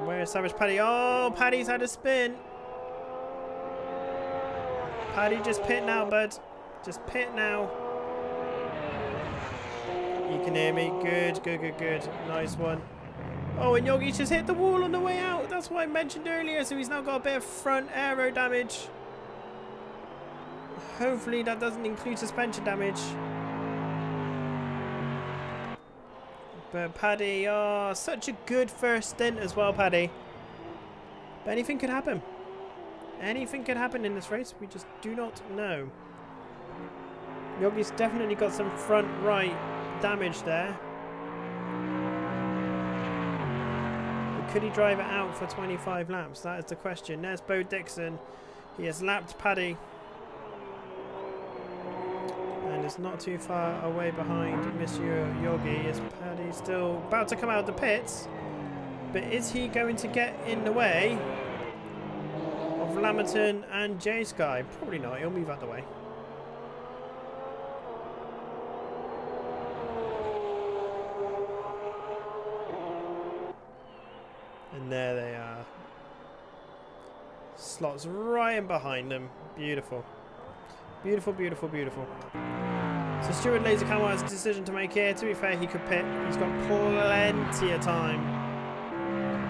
Where's Savage Paddy? Oh, Paddy's had a spin. Paddy, just pit now, bud. Just pit now. You can hear me. Good, good, good, good. Nice one. Oh, and Yogi just hit the wall on the way out. That's what I mentioned earlier. So he's now got a bit of front aero damage. Hopefully that doesn't include suspension damage. But Paddy, oh, such a good first stint as well, Paddy. But anything could happen. Anything could happen in this race. We just do not know. Yogi's definitely got some front right damage there. But could he drive it out for 25 laps? That is the question. There's Bo Dixon. He has lapped Paddy. And it's not too far away behind Monsieur Yogi. Is Paddy still about to come out of the pits? But is he going to get in the way of Lamerton and J-Sky? Probably not. He'll move out the way. And there they are. Slots right in behind them. Beautiful. Beautiful, beautiful, beautiful. So Stuart Laser Camel has a decision to make here. To be fair, he could pit. He's got plenty of time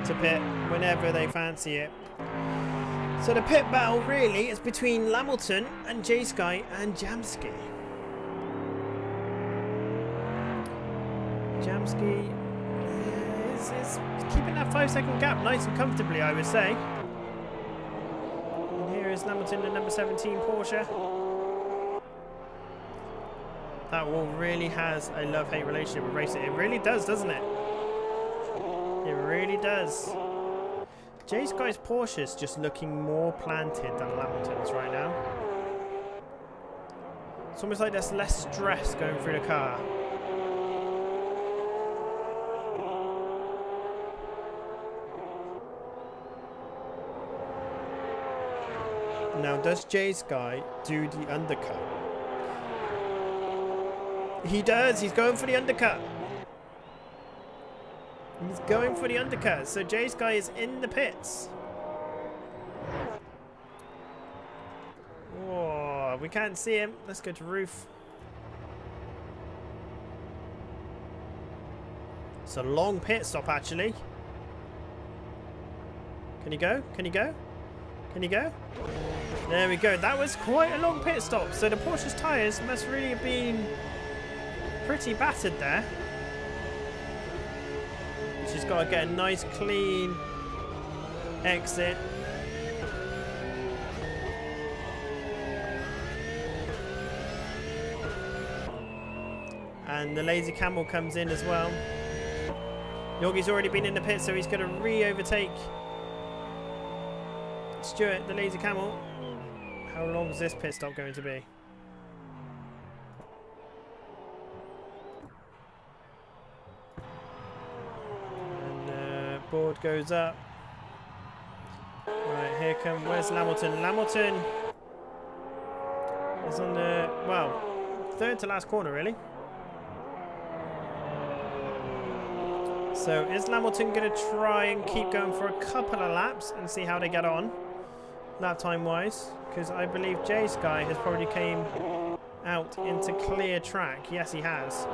to pit whenever they fancy it. So the pit battle really is between Lamilton and J-Sky and Jamski. Jamski is keeping that 5-second gap nice and comfortably, I would say. And here is Lamilton, the number 17 Porsche. That wall really has a love-hate relationship with racing. It really does, doesn't it? It really does. J-Sky's Porsche's just looking more planted than Lamilton's right now. It's almost like there's less stress going through the car. Now, does J-Sky do the undercut? He does. He's going for the undercut. He's going for the undercut. So Jay's guy is in the pits. Whoa, we can't see him. Let's go to roof. It's a long pit stop, actually. Can he go? Can he go? Can he go? There we go. That was quite a long pit stop. So the Porsche's tyres must really have been pretty battered there. She's got to get a nice clean exit. And the lazy camel comes in as well. Yogi's already been in the pit, so he's going to re-overtake Stuart, the lazy camel. How long is this pit stop going to be? And board goes up. Right, here come, where's Lamilton? Lamilton is on the, well, third to last corner, really. So is Lamilton going to try and keep going for a couple of laps and see how they get on, lap time wise? Because I believe Jay's guy has probably came out into clear track. Yes, he has.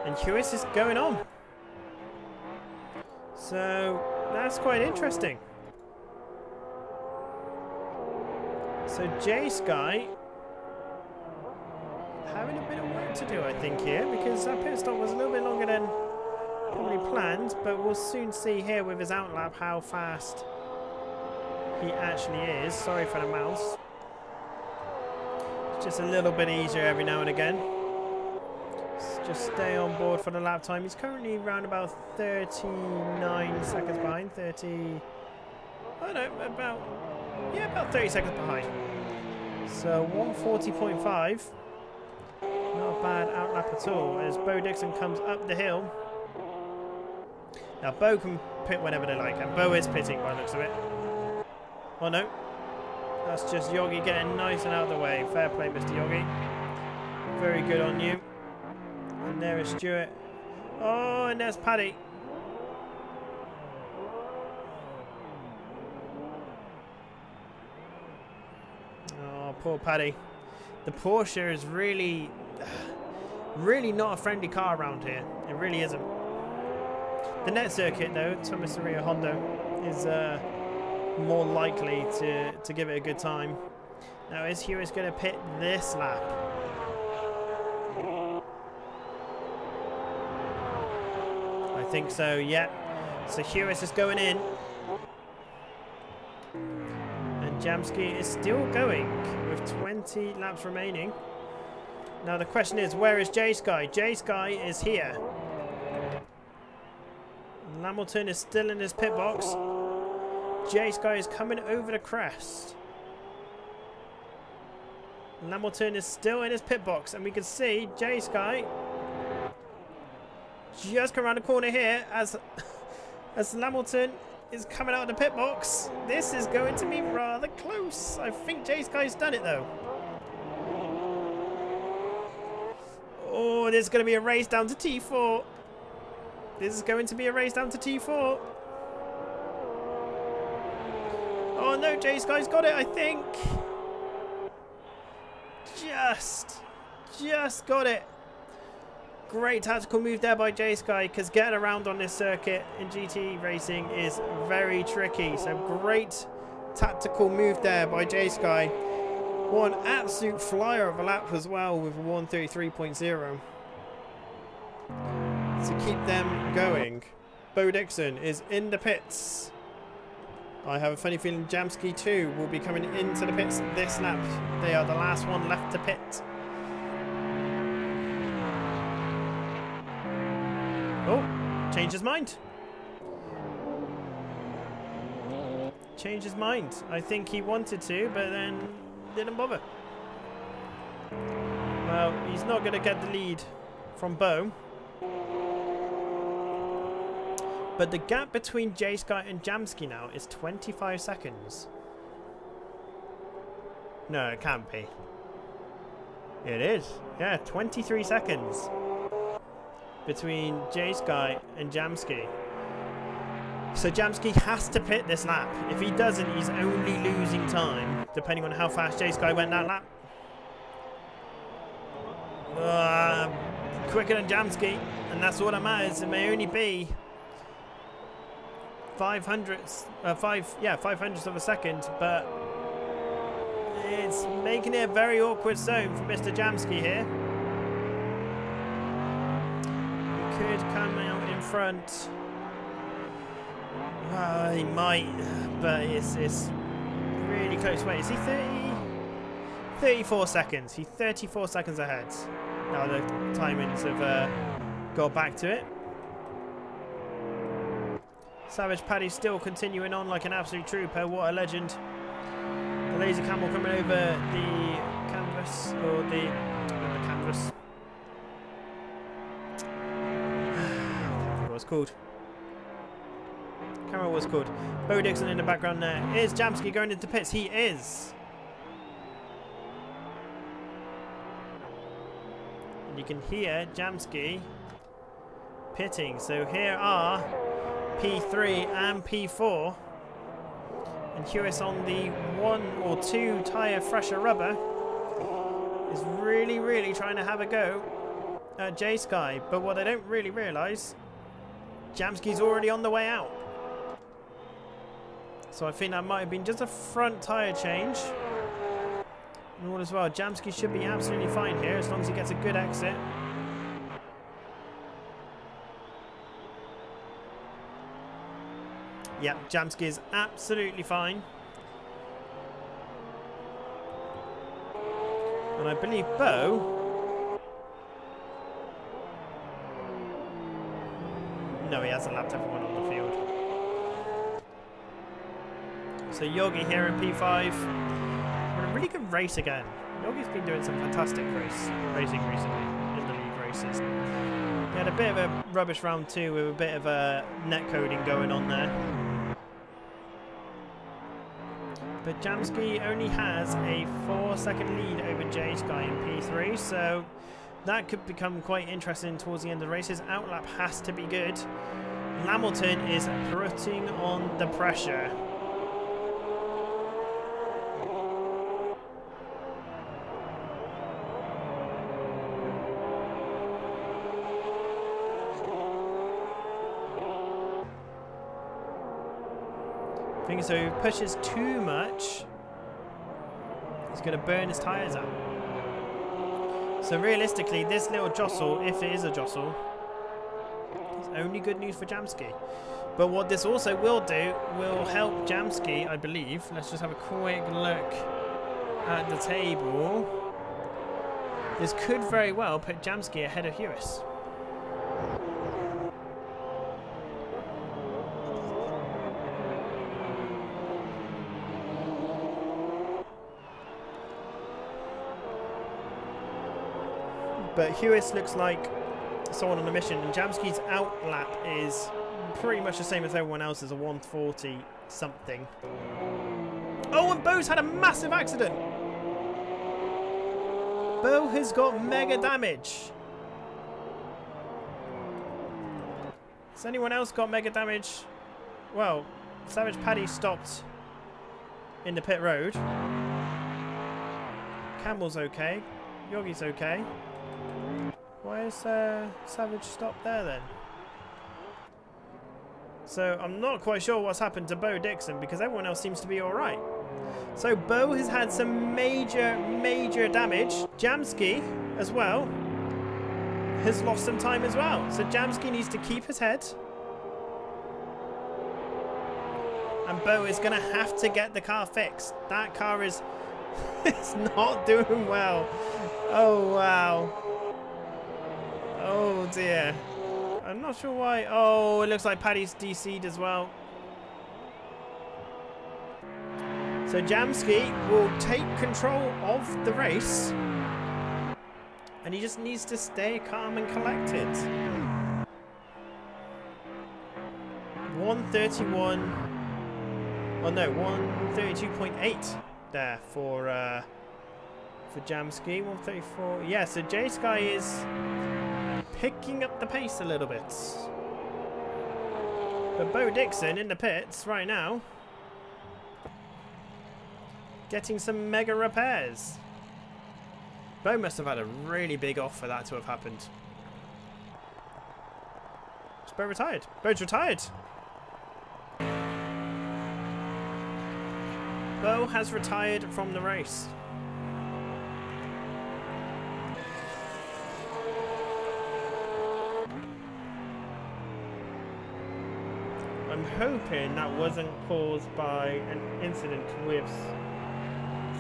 And Hewitt is going on. So that's quite interesting. So Jay's guy having a bit of work to do, I think, here, because that pit stop was a little bit longer than probably planned, but we'll soon see here with his outlap how fast he actually is. Sorry for the mouse. It's just a little bit easier every now and again. Just stay on board for the lap time. He's currently around about 39 seconds behind. 30... oh no, about 30 seconds behind. So 140.5. Not a bad outlap at all as Bo Dixon comes up the hill. Now Bo can pit whenever they like, and Bo is pitting by the looks of it. Oh no, that's just Yogi getting nice and out of the way. Fair play, Mr. Yogi. Very good on you. And there is Stuart. Oh, and there's Paddy. Oh, poor Paddy. The Porsche is really not a friendly car around here. It really isn't. The net circuit, though, Thomas Honda, is more likely to give it a good time. Now, is Hewitt going to pit this lap? I think so, yeah. So Hewitt is going in. And Jamski is still going with 20 laps remaining. Now the question is, where is Jay Sky? Jay Sky is here. Lamilton is still in his pit box. Jay Sky is coming over the crest. Lamilton is still in his pit box, and we can see Jay Sky just come around the corner here as Lamilton is coming out of the pit box. This is going to be rather close. I think Jay Sky's done it though. Oh, there's going to be a race down to T4. This is going to be a race down to T4. Oh no, Jay Sky's got it, I think. Just got it. Great tactical move there by Jay Sky, because getting around on this circuit in GT racing is very tricky. So great tactical move there by Jay Sky. One absolute flyer of a lap as well with 133.0 to keep them going. Bo Dixon is in the pits. I have a funny feeling Jamski too will be coming into the pits this lap. They are the last one left to pit. Oh, changed his mind. Changed his mind. I think he wanted to, but then didn't bother. Well, he's not going to get the lead from Bo. But the gap between Jay Sky and Jamski now is 25 seconds. No, it can't be. It is. Yeah, 23 seconds. between J-Sky and Jamski. So Jamski has to pit this lap. If he doesn't, he's only losing time, depending on how fast J-Sky went that lap. Quicker than Jamski, and that's all that matters. It may only be 500ths of a second, but it's making it a very awkward zone for Mr. Jamski here. He could come out in front. He might, but it's really close. Wait, is he 34 seconds? He's 34 seconds ahead. Now the timings have got back to it. Savage Paddy still continuing on like an absolute trooper. What a legend. The laser camel coming over the canvas, or the canvas. I can't think what it's called. Camera was called. Bo Dixon in the background there. Is Jamski going into pits? He is. And you can hear Jamski pitting. So here are P3 and P4. And Hewis on the 1 or 2 tyre fresher rubber is really trying to have a go at J-Sky. But what they don't really realise, Jamski's already on the way out. So I think that might have been just a front tyre change. And all as well, Jamski should be absolutely fine here as long as he gets a good exit. Yep, Jamski is absolutely fine. And I believe Bo... No, he hasn't lapped everyone on the field. So Yogi here in P5. Having a really good race again. Yogi's been doing some fantastic racing recently in the league races. He had a bit of a rubbish round 2 with a bit of a net coding going on there. But Jamski only has a 4-second lead over J-Sky in P3, so that could become quite interesting towards the end of the race. His outlap has to be good. Hamilton is putting on the pressure. I think so. If he pushes too much, he's going to burn his tyres out. So realistically, this little jostle, if it is a jostle, is only good news for Jamski. But what this also will do will help Jamski, I believe. Let's just have a quick look at the table. This could very well put Jamski ahead of Hewis. But Hewis looks like someone on a mission, and Jamski's outlap is pretty much the same as everyone else's, a 140 something. Oh, and Bo's had a massive accident. Bo has got mega damage. Has anyone else got mega damage? Well, Savage Paddy stopped in the pit road. Campbell's okay. Yogi's okay. Why is Savage stopped there then? So I'm not quite sure what's happened to Bo Dixon because everyone else seems to be alright. So Bo has had some major damage. Jamski as well has lost some time as well. So Jamski needs to keep his head. And Bo is going to have to get the car fixed. That car is it's not doing well. Oh wow. Oh dear. I'm not sure why. Oh, it looks like Paddy's DC'd as well. So Jamski will take control of the race. And he just needs to stay calm and collected. 131. Oh no, 132.8 there for Jamski. 134. Yeah, so J-Sky is picking up the pace a little bit. But Bo Dixon in the pits right now, getting some mega repairs. Bo must have had a really big off for that to have happened. Is Bo retired? Bo's retired. Bo has retired from the race. I'm hoping that wasn't caused by an incident with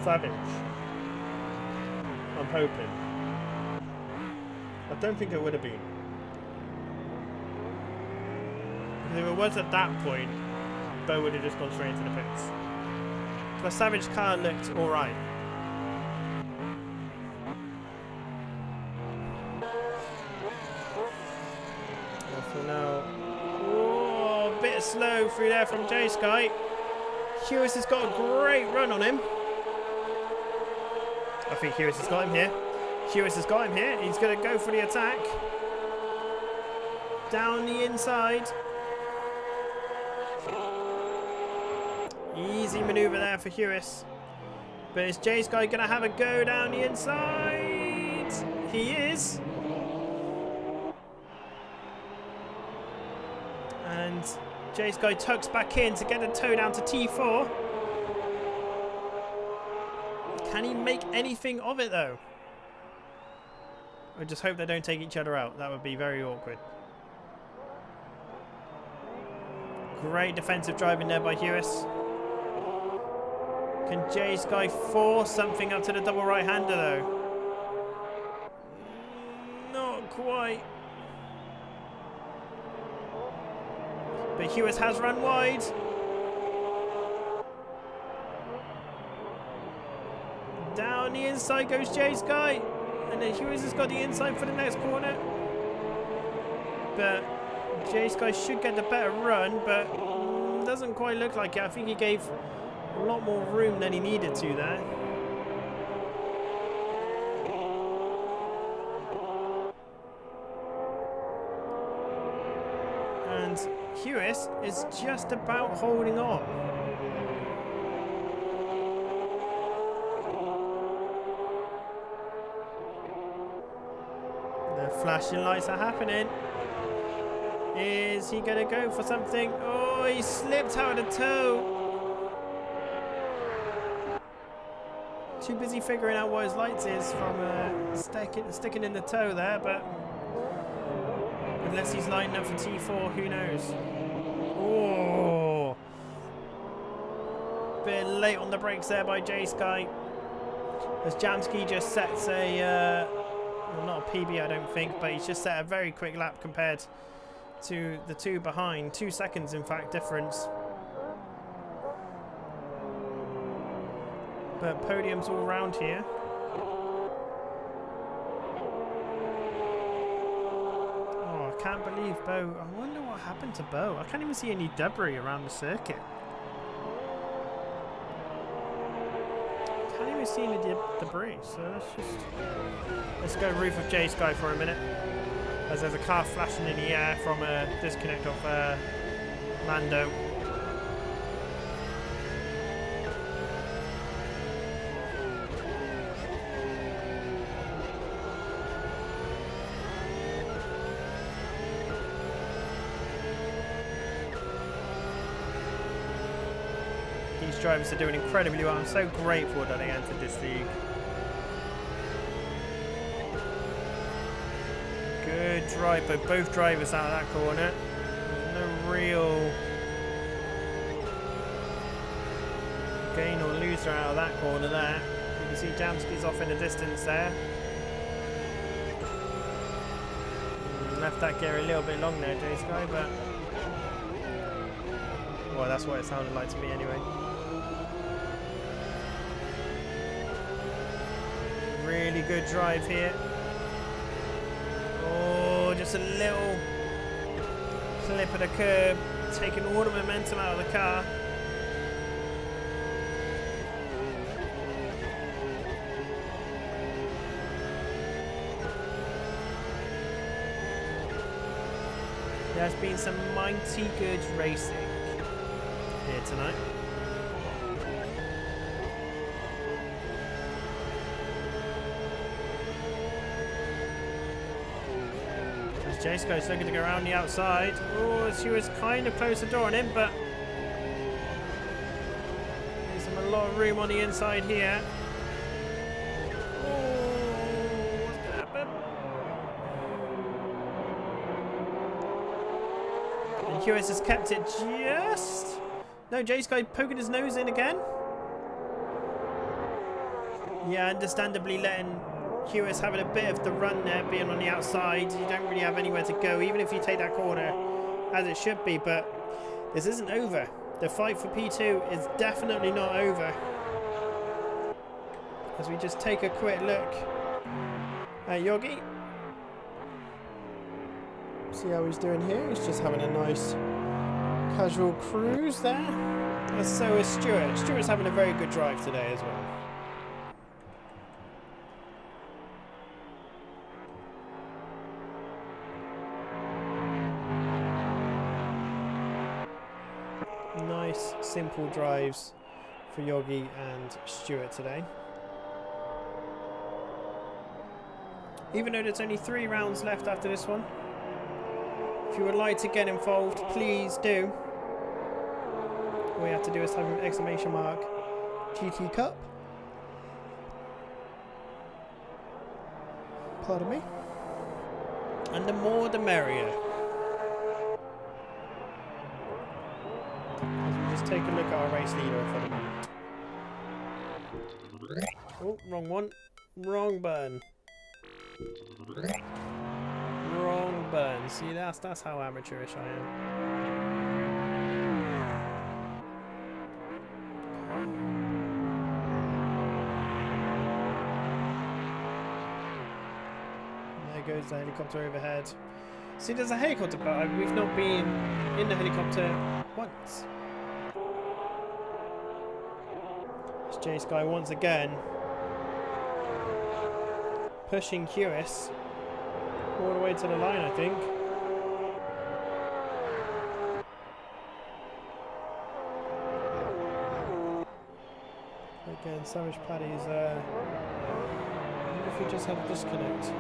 Savage. I'm hoping. I don't think it would have been. Because if it was at that point, Bo would have just gone straight into the pits. The Savage car looked alright. So now, oh, a bit slow through there from J Sky. Hughes has got a great run on him. I think Hughes has got him here. Hughes has got him here. He's going to go for the attack. Down the inside. Easy manoeuvre there for Hughes. But is Jay's guy going to have a go down the inside? He is. And Jay's guy tucks back in to get the toe down to T4. Can he make anything of it though? I just hope they don't take each other out. That would be very awkward. Great defensive driving there by Hughes. Can J Sky force something up to the double right-hander though? Not quite. But Hughes has run wide. Down the inside goes J Sky. And then Hughes has got the inside for the next corner. But J Sky should get the better run, but doesn't quite look like it. I think he gave a lot more room than he needed to there. And Hughes is just about holding on. The flashing lights are happening. Is he going to go for something? Oh, he slipped out of the toe. Too busy figuring out what his lights is from sticking in the toe there, but unless he's lining up for T4, who knows? Oh, bit late on the brakes there by J Sky. As Jamski just sets a, well, not a PB I don't think, but he's just set a very quick lap compared to the two behind. 2 seconds in fact difference. But podiums all round here. Oh, I can't believe Bo. I wonder what happened to Bo. I can't even see any debris around the circuit. Can't even see any debris. So let's go roof of J Sky for a minute. As there's a car flashing in the air from a disconnect of Mando. These drivers are doing incredibly well. I'm so grateful that they entered this league. Good drive by both drivers out of that corner. There's no real gain or loser out of that corner there. You can see Jamski's off in the distance there. Left that gear a little bit long there, J Sky, but well, that's what it sounded like to me anyway. Really good drive here. Oh, just a little clip of the curb, taking all the momentum out of the car. There's been some mighty good racing here tonight. As J-Sky's looking to go around the outside. Oh, she was kind of close to door on him, but there's a lot of room on the inside here. QS has kept it just... No, J-Sky poking his nose in again. Yeah, understandably letting QS having a bit of the run there, being on the outside. You don't really have anywhere to go, even if you take that corner, as it should be. But this isn't over. The fight for P2 is definitely not over. As we just take a quick look at Yogi. See how he's doing here. He's just having a nice casual cruise there. And so is Stuart. Stuart's having a very good drive today as well. Nice simple drives for Yogi and Stuart today. Even though there's only 3 rounds left after this one. If you would like to get involved, please do. All you have to do is type an exclamation mark GT Cup. Pardon me. And the more the merrier. As we just take a look at our race leader for the moment. Oh, wrong one. Wrong button. Wrong button. See, that's how amateurish I am. There goes the helicopter overhead. See, there's a helicopter, but we've not been in the helicopter once. It's J-Sky once again pushing QS all the way to the line, I think. Again, Savage Paddy's I wonder if we just had a disconnect.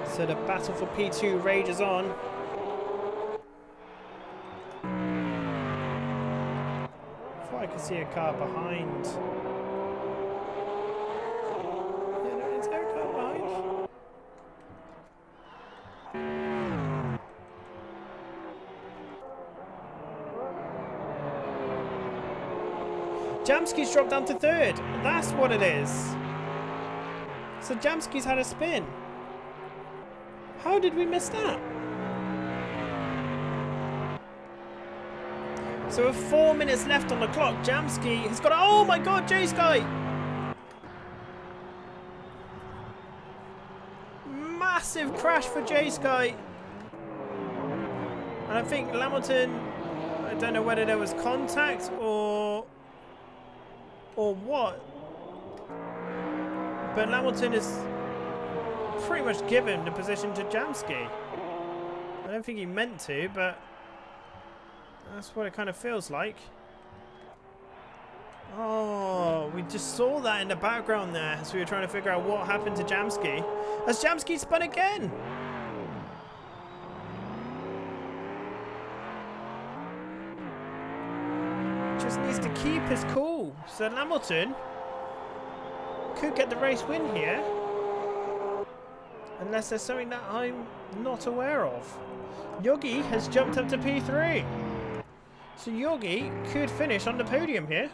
So the battle for P2 rages on. Thought I could see a car behind. Yeah, no, is there a car behind? Jamski's dropped down to 3rd. That's what it is. So Jamski's had a spin. How did we miss that? So with 4 minutes left on the clock, Jamski has got... Oh my god, J-Sky! Massive crash for J-Sky. And I think Lamilton... I don't know whether there was contact or what. But Lamilton is... pretty much given the position to Jamski. I don't think he meant to, but that's what it kind of feels like. Oh, we just saw that in the background there as we were trying to figure out what happened to Jamski. As Jamski spun again. Just needs to keep his cool. So Lamilton could get the race win here. Unless there's something that I'm not aware of. Yogi has jumped up to P3. So Yogi could finish on the podium here.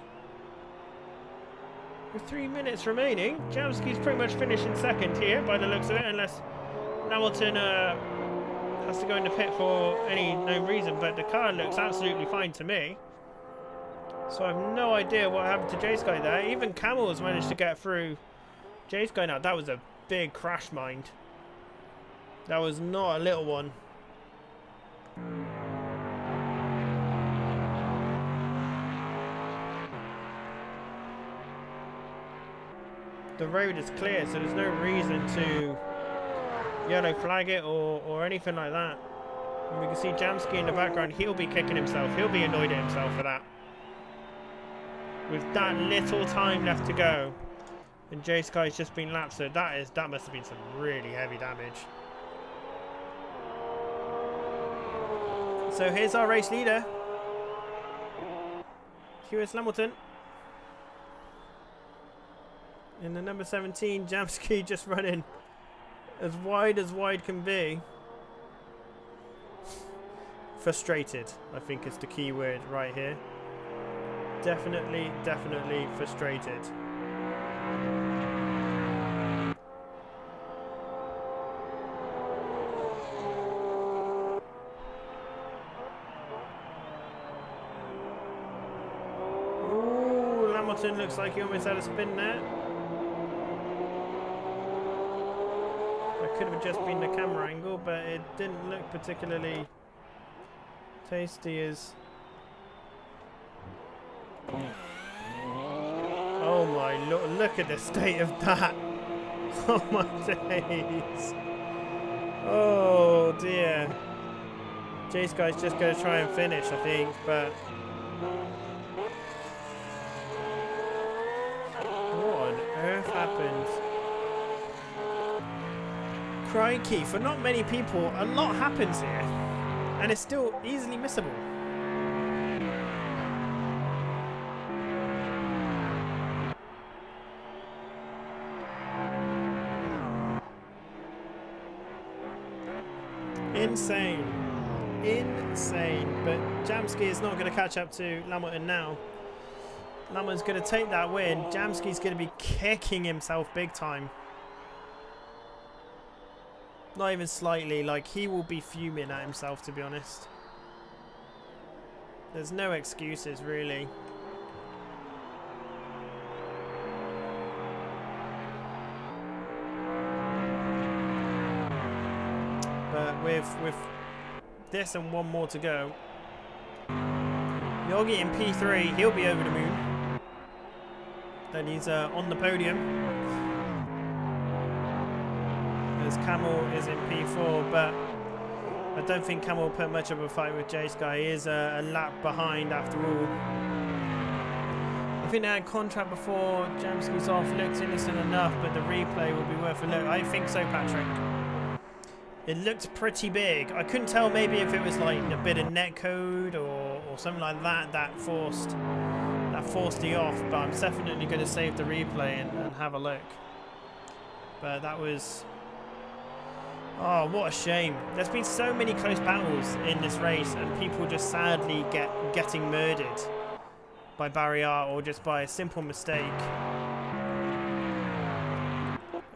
With 3 minutes remaining, Jamski's pretty much finishing second here by the looks of it, unless Hamilton has to go in the pit for any known reason, but the car looks absolutely fine to me. So I have no idea what happened to J-Sky there. Even Camel has managed to get through J-Sky now. That was a big crash, mind. That was not a little one. The road is clear, so there's no reason to yellow flag it or anything like that. And we can see Jamski in the background. He'll be kicking himself. He'll be annoyed at himself for that. With that little time left to go, and J-Sky's just been lapped, so that must have been some really heavy damage. So here's our race leader, Lewis Hamilton. In the number 17, Jamski just running as wide can be. Frustrated, I think, is the key word right here. Definitely frustrated. Ooh, Hamilton looks like he almost had a spin there. That could have just been the camera angle, but it didn't look particularly tasty as... Oh my lord, look at the state of that. Oh my days. Oh dear. J-Sky's just going to try and finish, I think, but... What on earth happened? Crikey, for not many people, a lot happens here. And it's still easily missable. Insane, but Jamski is not going to catch up to Hamilton now. Hamilton's going to take that win. Jamski's going to be kicking himself big time. Not even slightly, like he will be fuming at himself, to be honest. There's no excuses really. But with this and one more to go, Yogi in P3, he'll be over the moon. Then he's on the podium. As Camel is in P4, but I don't think Camel will put much of a fight with J-Sky. He is a lap behind after all. I think they had contract before Jamski's off. Looks innocent enough, but the replay will be worth a look. I think so, Patrick. It looked pretty big. I couldn't tell maybe if it was like a bit of netcode or something like that forced the off, but I'm definitely going to save the replay and have a look. But that was... Oh, what a shame. There's been so many close battles in this race and people just sadly getting murdered by barrier or just by a simple mistake.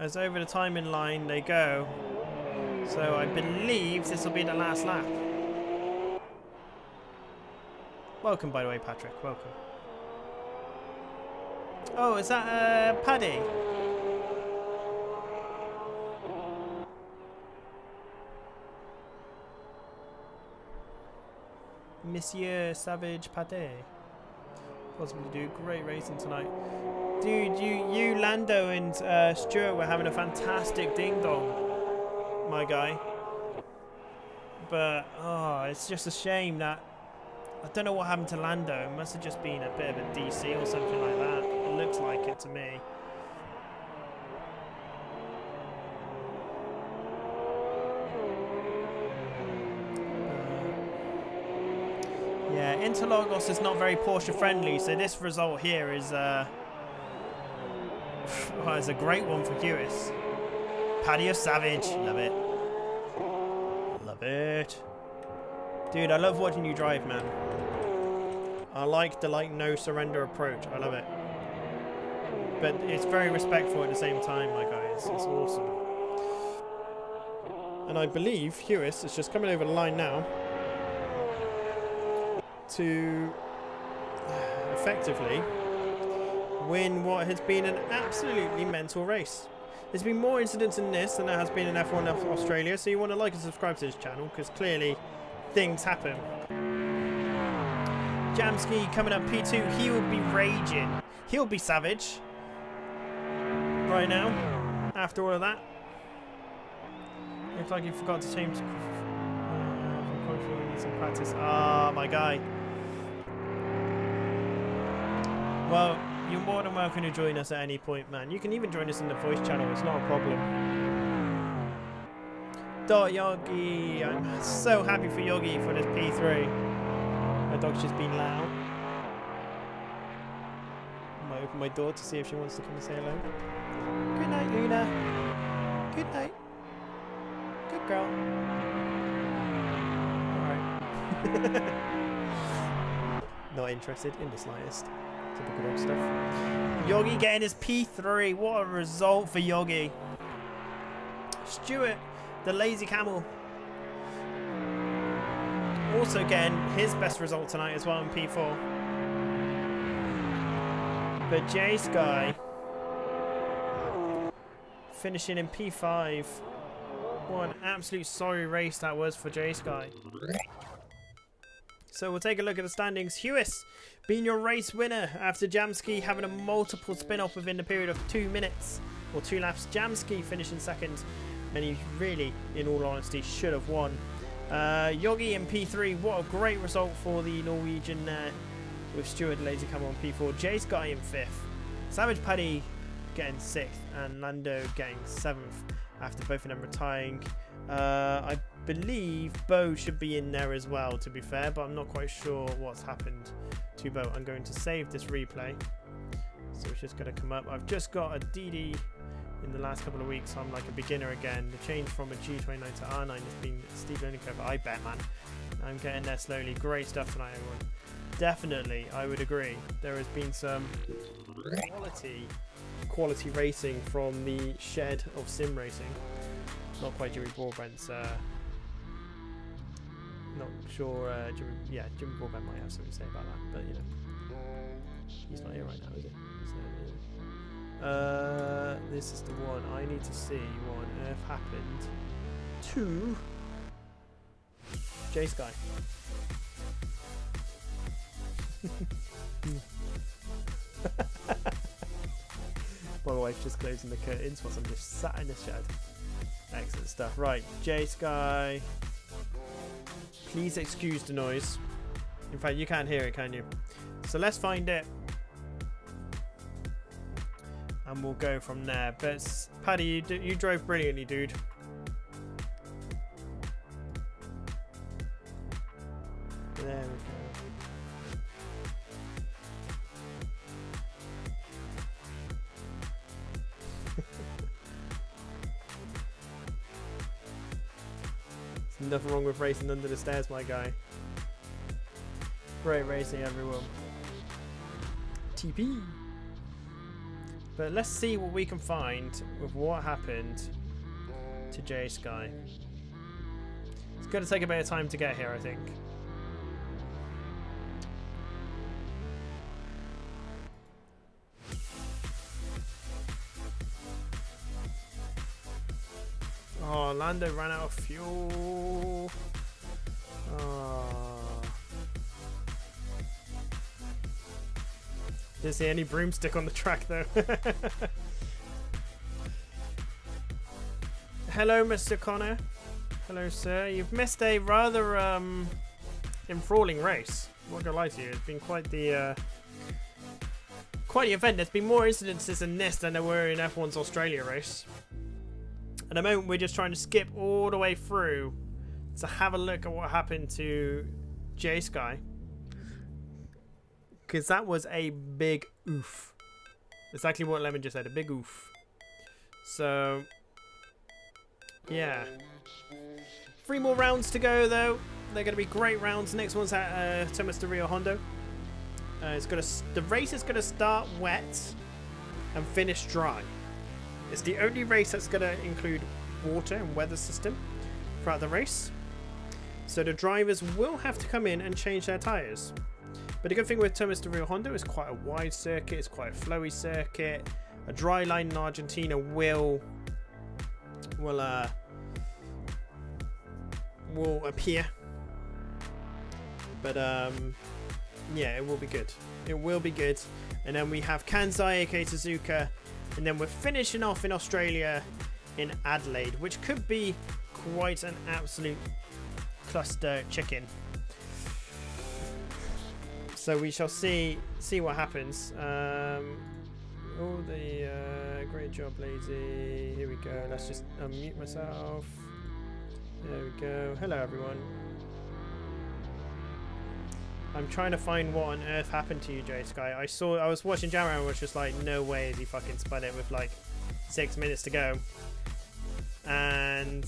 As over the timing line they go. So I believe this will be the last lap. Welcome, by the way, Patrick. Welcome. Oh, is that Paddy? Monsieur Savage Paddy. Possibly do great racing tonight. Dude, you Lando and Stuart were having a fantastic ding-dong. My guy, but oh, it's just a shame that I don't know what happened to Lando. It must have just been a bit of a DC or something like that. It looks like it to me. Yeah, Interlagos is not very Porsche friendly, so this result here is well, it's a great one for Hewis. Paddy of Savage. Love it. Love it. Dude, I love watching you drive, man. I like the no surrender approach. I love it. But it's very respectful at the same time, my guys. It's awesome. And I believe Hewis is just coming over the line now to effectively win what has been an absolutely mental race. There's been more incidents in this than there has been in F1 Australia, so you want to like and subscribe to this channel because clearly things happen. Jamski coming up P2, he will be raging. He'll be savage right now after all of that. Looks like he forgot to change. Need some practice. Ah, my guy. Well, you're more than welcome to join us at any point, man. You can even join us in the voice channel. It's not a problem. Dot Yogi. I'm so happy for Yogi for this P3. My dog's just been loud. I might open my door to see if she wants to come and say hello. Good night, Luna. Good night. Good girl. Alright. Not interested in the slightest. Typical dog stuff. Yogi getting his P3. What a result for Yogi. Stuart, the lazy camel. Also getting his best result tonight as well in P4. But J Sky finishing in P5. What an absolute sorry race that was for J Sky. So we'll take a look at the standings. Hewis being your race winner after Jamski having a multiple spin-off within the period of 2 minutes or 2 laps. Jamski finishing second, and he really, in all honesty, should have won. Yogi in P3, what a great result for the Norwegian there, with Stuart Lazy Camel on P4. J Sky in 5th, Savage Paddy getting 6th, and Lando getting 7th after both of them retiring. I believe Bo should be in there as well, to be fair, but I'm not quite sure what's happened to Bo. I'm going to save this replay, so it's just going to come up. I've just got a DD in the last couple of weeks, so I'm like a beginner again. The change from a G29 to R9 has been steep learning curve. I bet, man. I'm getting there slowly. Great stuff tonight, everyone. Definitely, I would agree. There has been some quality racing from the shed of sim racing. Not quite Jimmy Broadbent's. Not sure. Jimmy Broadbent might have something to say about that, but you know, he's not here right now, is he? This is the one. I need to see what on earth happened to J Sky. My wife's just closing the curtains whilst I'm just sat in the shed. Excellent stuff. Right, J Sky. Please excuse the noise. In fact, you can't hear it, can you? So let's find it. And we'll go from there. But Paddy, you drove brilliantly, dude. There we go. There's nothing wrong with racing under the stairs, my guy. Great racing, everyone. TP. But let's see what we can find with what happened to J Sky. It's going to take a bit of time to get here, I think. Oh, Lando ran out of fuel. Oh. Didn't see any broomstick on the track though. Hello, Mr. Connor. Hello, sir. You've missed a rather enthralling race. I'm not gonna lie to you. It's been quite the event. There's been more incidences in this than there were in F1's Australia race. At the moment, we're just trying to skip all the way through to have a look at what happened to J Sky. Because that was a big oof. Exactly what Lemon just said, a big oof. So, Yeah. 3 more rounds to go, though. They're going to be great rounds. Next one's at Thomas de Rio Hondo. The race is going to start wet and finish dry. It's the only race that's going to include water and weather system throughout the race. So the drivers will have to come in and change their tyres. But the good thing with Thomas de Rio Hondo is quite a wide circuit. It's quite a flowy circuit. A dry line in Argentina will appear. But yeah, it will be good. It will be good. And then we have Kansai, aka Suzuka, and then we're finishing off in Australia in Adelaide, which could be quite an absolute cluster chicken. So we shall see what happens. Great job, Lazy. Here we go. Let's just unmute myself. There we go. Hello, everyone. I'm trying to find what on earth happened to you, J Sky. I was watching Jammer and was just like, no way has he fucking spun it with like 6 minutes to go. And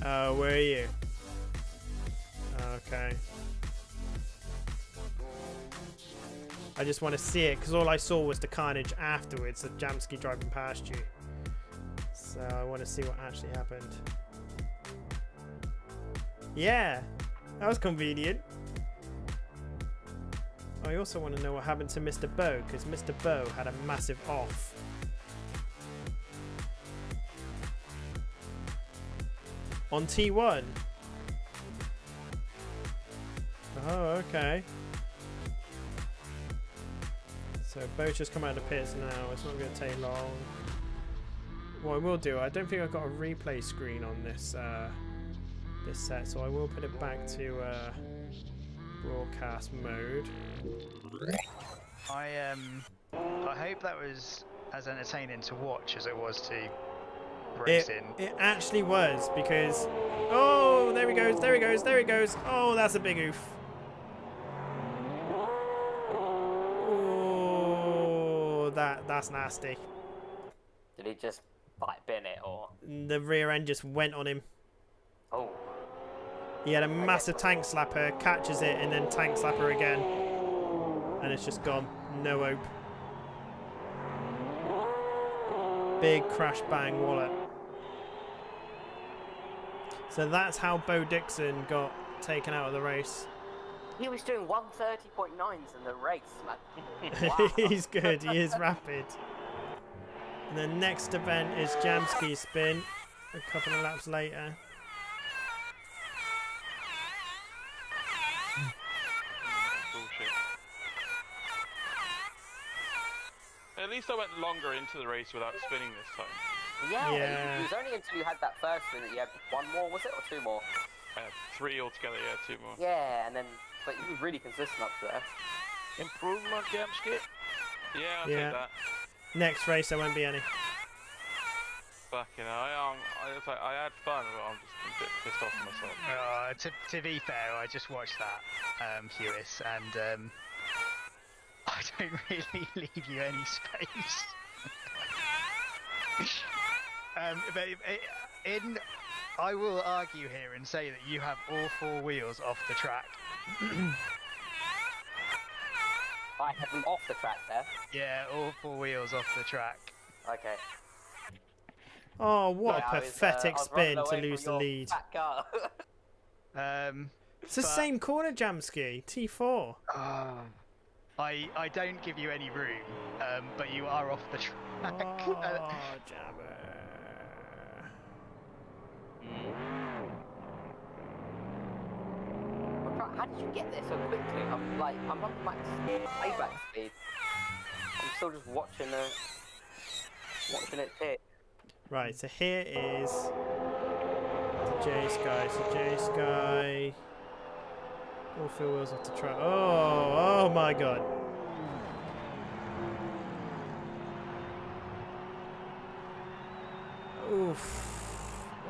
where are you? Okay. I just want to see it because all I saw was the carnage afterwards of Jamsky driving past you. So I want to see what actually happened. Yeah, that was convenient. I also want to know what happened to Mr. Bow because Mr. Bow had a massive off. On T1. Oh, okay. So Bo's just come out of the pits now. It's not going to take long. What I will do, I don't think I've got a replay screen on this this set, so I will put it back to broadcast mode. I hope that was as entertaining to watch as it was to race in. It actually was because oh, there he goes, there he goes, there he goes. Oh, that's a big oof. Oh, that's nasty. Did he just bin it or? The rear end just went on him. Oh. He had a massive tank slapper, catches it, and then tank slapper again. And it's just gone. No hope. Big crash bang wallet. So that's how Bo Dixon got taken out of the race. He was doing 130.9s in the race, man. Wow. He's good, he is rapid. And the next event is Jamsky spin, a couple of laps later. Bullshit. At least I went longer into the race without spinning this time. Yeah, Yeah. it was only until you had that first spin that you had one more, was it, or two more? I had 3 altogether, yeah, 2 more. Yeah, and then, but you were really consistent up to there. Improvement, Jamsky? Yeah, I'll Yeah. take that. Next race there won't be any. Fucking hell, I had fun, but I'm just a bit pissed off with myself. To be fair, I just watched that, Hewis, and I don't really leave you any space. I will argue here and say that you have all 4 wheels off the track. I had them off the track there. Yeah, all 4 wheels off the track. Okay. Oh, what Yeah, a pathetic I was spin running to away lose from the your lead. fat car. It's the same corner, Jamsky. T4. I don't give you any room, but you are off the track. Oh, Jabber. How did you get there so quickly? I'm on max playback speed. I'm still just watching it hit. Right, so here is the J Sky. So J Sky. All 4 wheels off the track. Oh my god. Oof.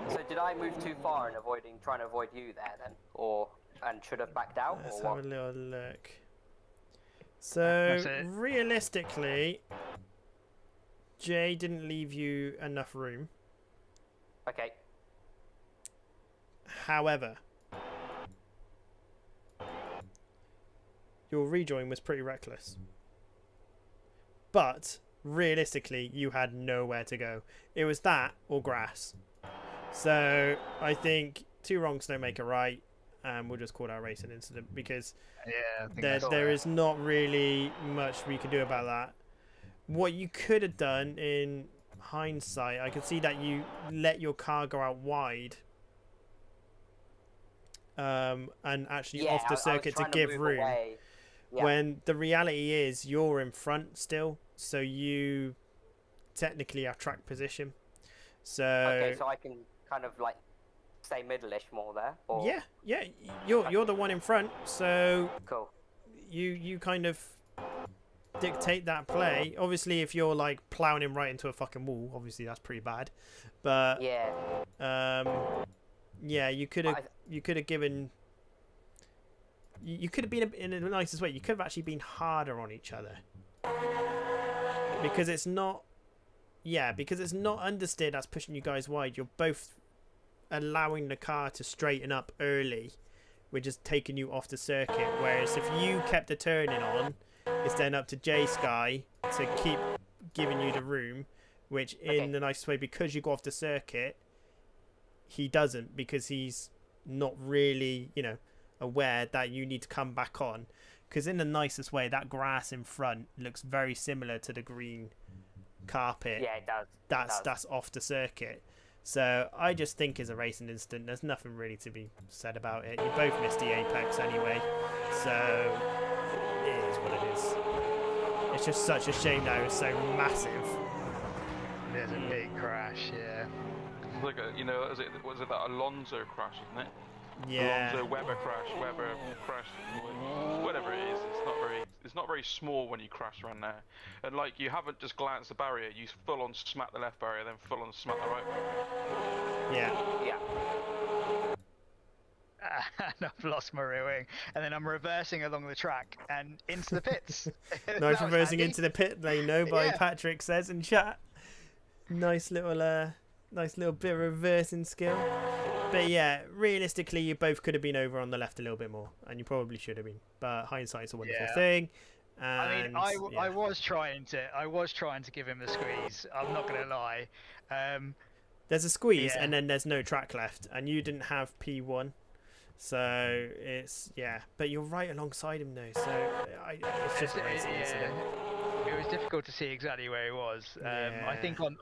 So did I move too far in trying to avoid you there then, and should have backed out? Let's or have what? a little look. So realistically, Jay didn't leave you enough room. Okay. However, your rejoin was pretty reckless. But realistically, you had nowhere to go. It was that or grass. So I think 2 wrongs don't make a right, and we'll just call that a racing incident because there is not really much we can do about that. What you could have done in hindsight, I could see that you let your car go out wide. And actually off the circuit to give room. Yeah. When the reality is you're in front still, so you technically have track position. So okay, so I can kind of like stay middle-ish more there. Or... Yeah, you're the one in front, so cool. You kind of dictate that play. Obviously, if you're like plowing him right into a fucking wall, obviously that's pretty bad. But yeah, you could have given. You could have been in the nicest way. You could have actually been harder on each other because it's not. Yeah, because it's not understeer that's pushing you guys wide. You're both allowing the car to straighten up early, which is taking you off the circuit. Whereas if you kept the turning on, it's then up to J Sky to keep giving you the room, which in the nicest way, because you go off the circuit, he doesn't, because he's not really, aware that you need to come back on. Because in the nicest way, that grass in front looks very similar to the green carpet. Yeah, it does. That's off the circuit. So I just think it's a racing incident. There's nothing really to be said about it. You both missed the apex anyway, so it is what it is. It's just such a shame that it was so massive. There's a big crash, yeah. It's like was it that Alonso crash, isn't it? Yeah. Alonso Webber crash, whatever it is. It's not very small when you crash around there, and like you haven't just glanced the barrier, you full on smack the left barrier, then full on smack the right barrier. Yeah. And I've lost my rear wing, and then I'm reversing along the track and into the pits. Nice reversing into the pit lane, by Patrick says in chat. Nice little bit of reversing skill. But yeah, realistically, you both could have been over on the left a little bit more, and you probably should have been. But hindsight's a wonderful thing. And, I was trying to give him the squeeze. I'm not gonna lie. There's a squeeze, and then there's no track left, and you didn't have P1, so it's But you're right alongside him though, so it's just a racing incident. It was difficult to see exactly where he was. I think on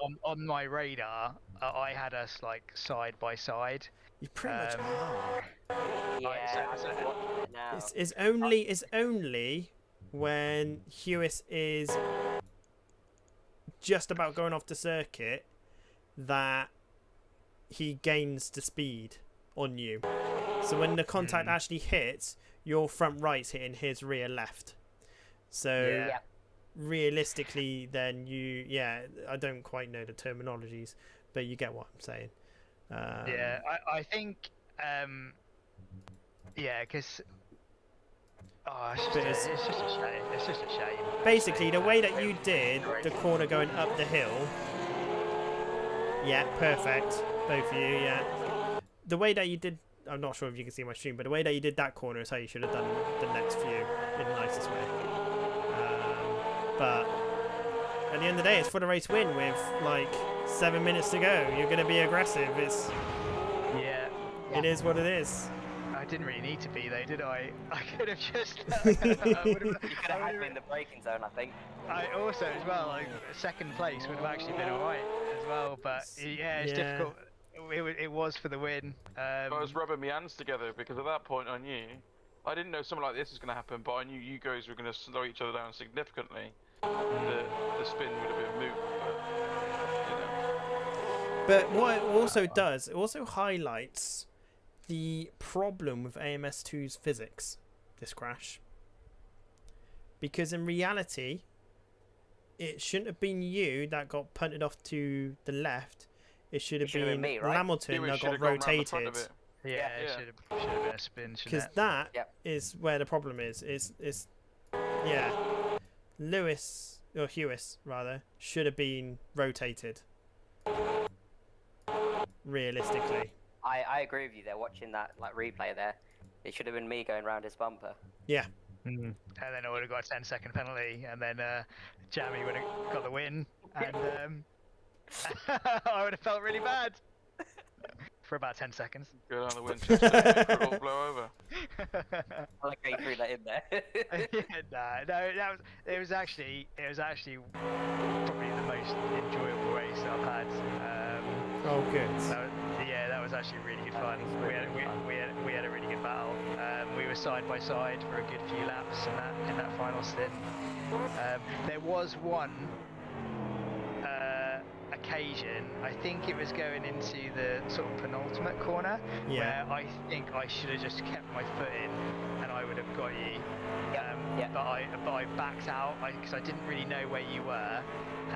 my radar, I had us like side by side. You pretty much are. Yeah, it's only when Hewis is just about going off the circuit that he gains the speed on you. So when the contact actually hits, your front right's hitting his rear left. So realistically, then I don't quite know the terminologies, but you get what I'm saying. I think because it's just a shame. It's just a shame. Basically, the way that you did the corner going up the hill, perfect, both of you, the way that you did, I'm not sure if you can see my stream, but the way that you did that corner is how you should have done the next few in the nicest way. But at the end of the day, it's for the race win with like 7 minutes to go. You're going to be aggressive. It is what it is. I didn't really need to be though, did I? I could have just. You could have had me in the braking zone, I think. I also, as well, like second place would have actually been alright as well. But it's difficult. It was for the win. I was rubbing my hands together because at that point I knew. I didn't know something like this was going to happen, but I knew you guys were going to slow each other down significantly. The spin would have been moot, but what it also does, it also highlights the problem with AMS2's physics, this crash. Because in reality, it shouldn't have been you that got punted off to the left. It should have been me, right? Hamilton that got rotated. it should have been a spin. Because that is where the problem is. Lewis or Hewis rather, should have been rotated. Realistically. I agree with you there. Watching that like replay there, it should have been me going round his bumper. Yeah. And then I would have got a 10-second penalty, and then Jamie would have got the win, and I would have felt really bad for about 10 seconds. Go down the Winchester, it will blow over. I like how you threw that in there. No, it was actually probably the most enjoyable race that I've had. Oh, good. That was actually really good fun. We had a really good battle. We were side by side for a good few laps in that final stint. There was one occasion, I think it was going into the sort of penultimate corner, where I think I should have just kept my foot in and I would have got you. But I backed out because I didn't really know where you were,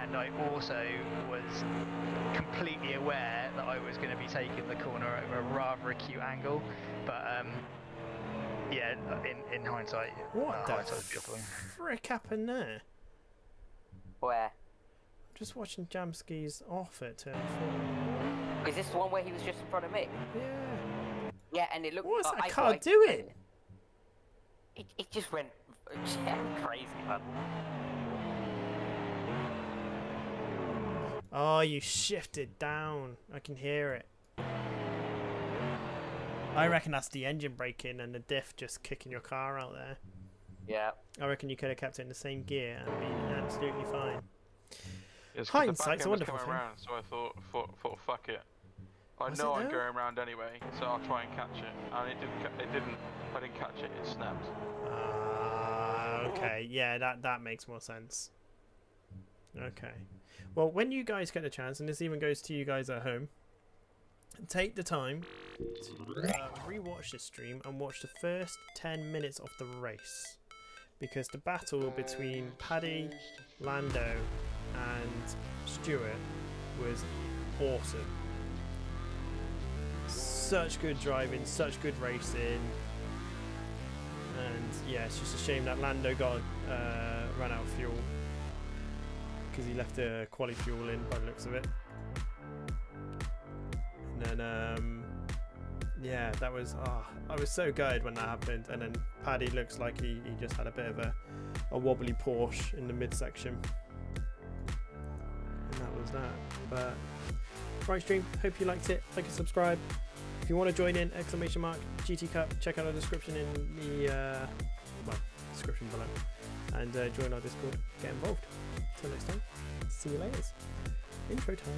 and I also was completely aware that I was going to be taking the corner at a rather acute angle. But yeah, in hindsight, What the hindsight's beautiful. frick happened there? Where? Just watching Jamski's off at turn 4. Is this the one where he was just in front of me? Yeah. Yeah, and it looked. What was I that thought car I- doing? It just went crazy, man. Oh, you shifted down. I can hear it. I reckon that's the engine braking and the diff just kicking your car out there. Yeah. I reckon you could have kept it in the same gear and been absolutely fine. It's 'cause Hindsight's a the back end was wonderful coming thing. around, so I thought fuck it. I Was know it I'm though? going around anyway, so I'll try and catch it. And it didn't. I didn't catch it. It snapped. Okay, yeah, that makes more sense. Okay. Well, when you guys get a chance, and this even goes to you guys at home, take the time to rewatch this stream and watch the first 10 minutes of the race. Because the battle between Paddy, Lando, and Stuart was awesome. Such good driving, such good racing. And yeah, it's just a shame that Lando got ran out of fuel because he left the quali fuel in by the looks of it. And then yeah, that was I was so gutted when that happened. And then Paddy looks like he just had a bit of a wobbly Porsche in the midsection. And that was that. But right, stream, hope you liked it. Like and subscribe. If you want to join in, ! GT Cup, check out our description in the description below, and join our Discord, get involved. Until next time, see you later. Intro time.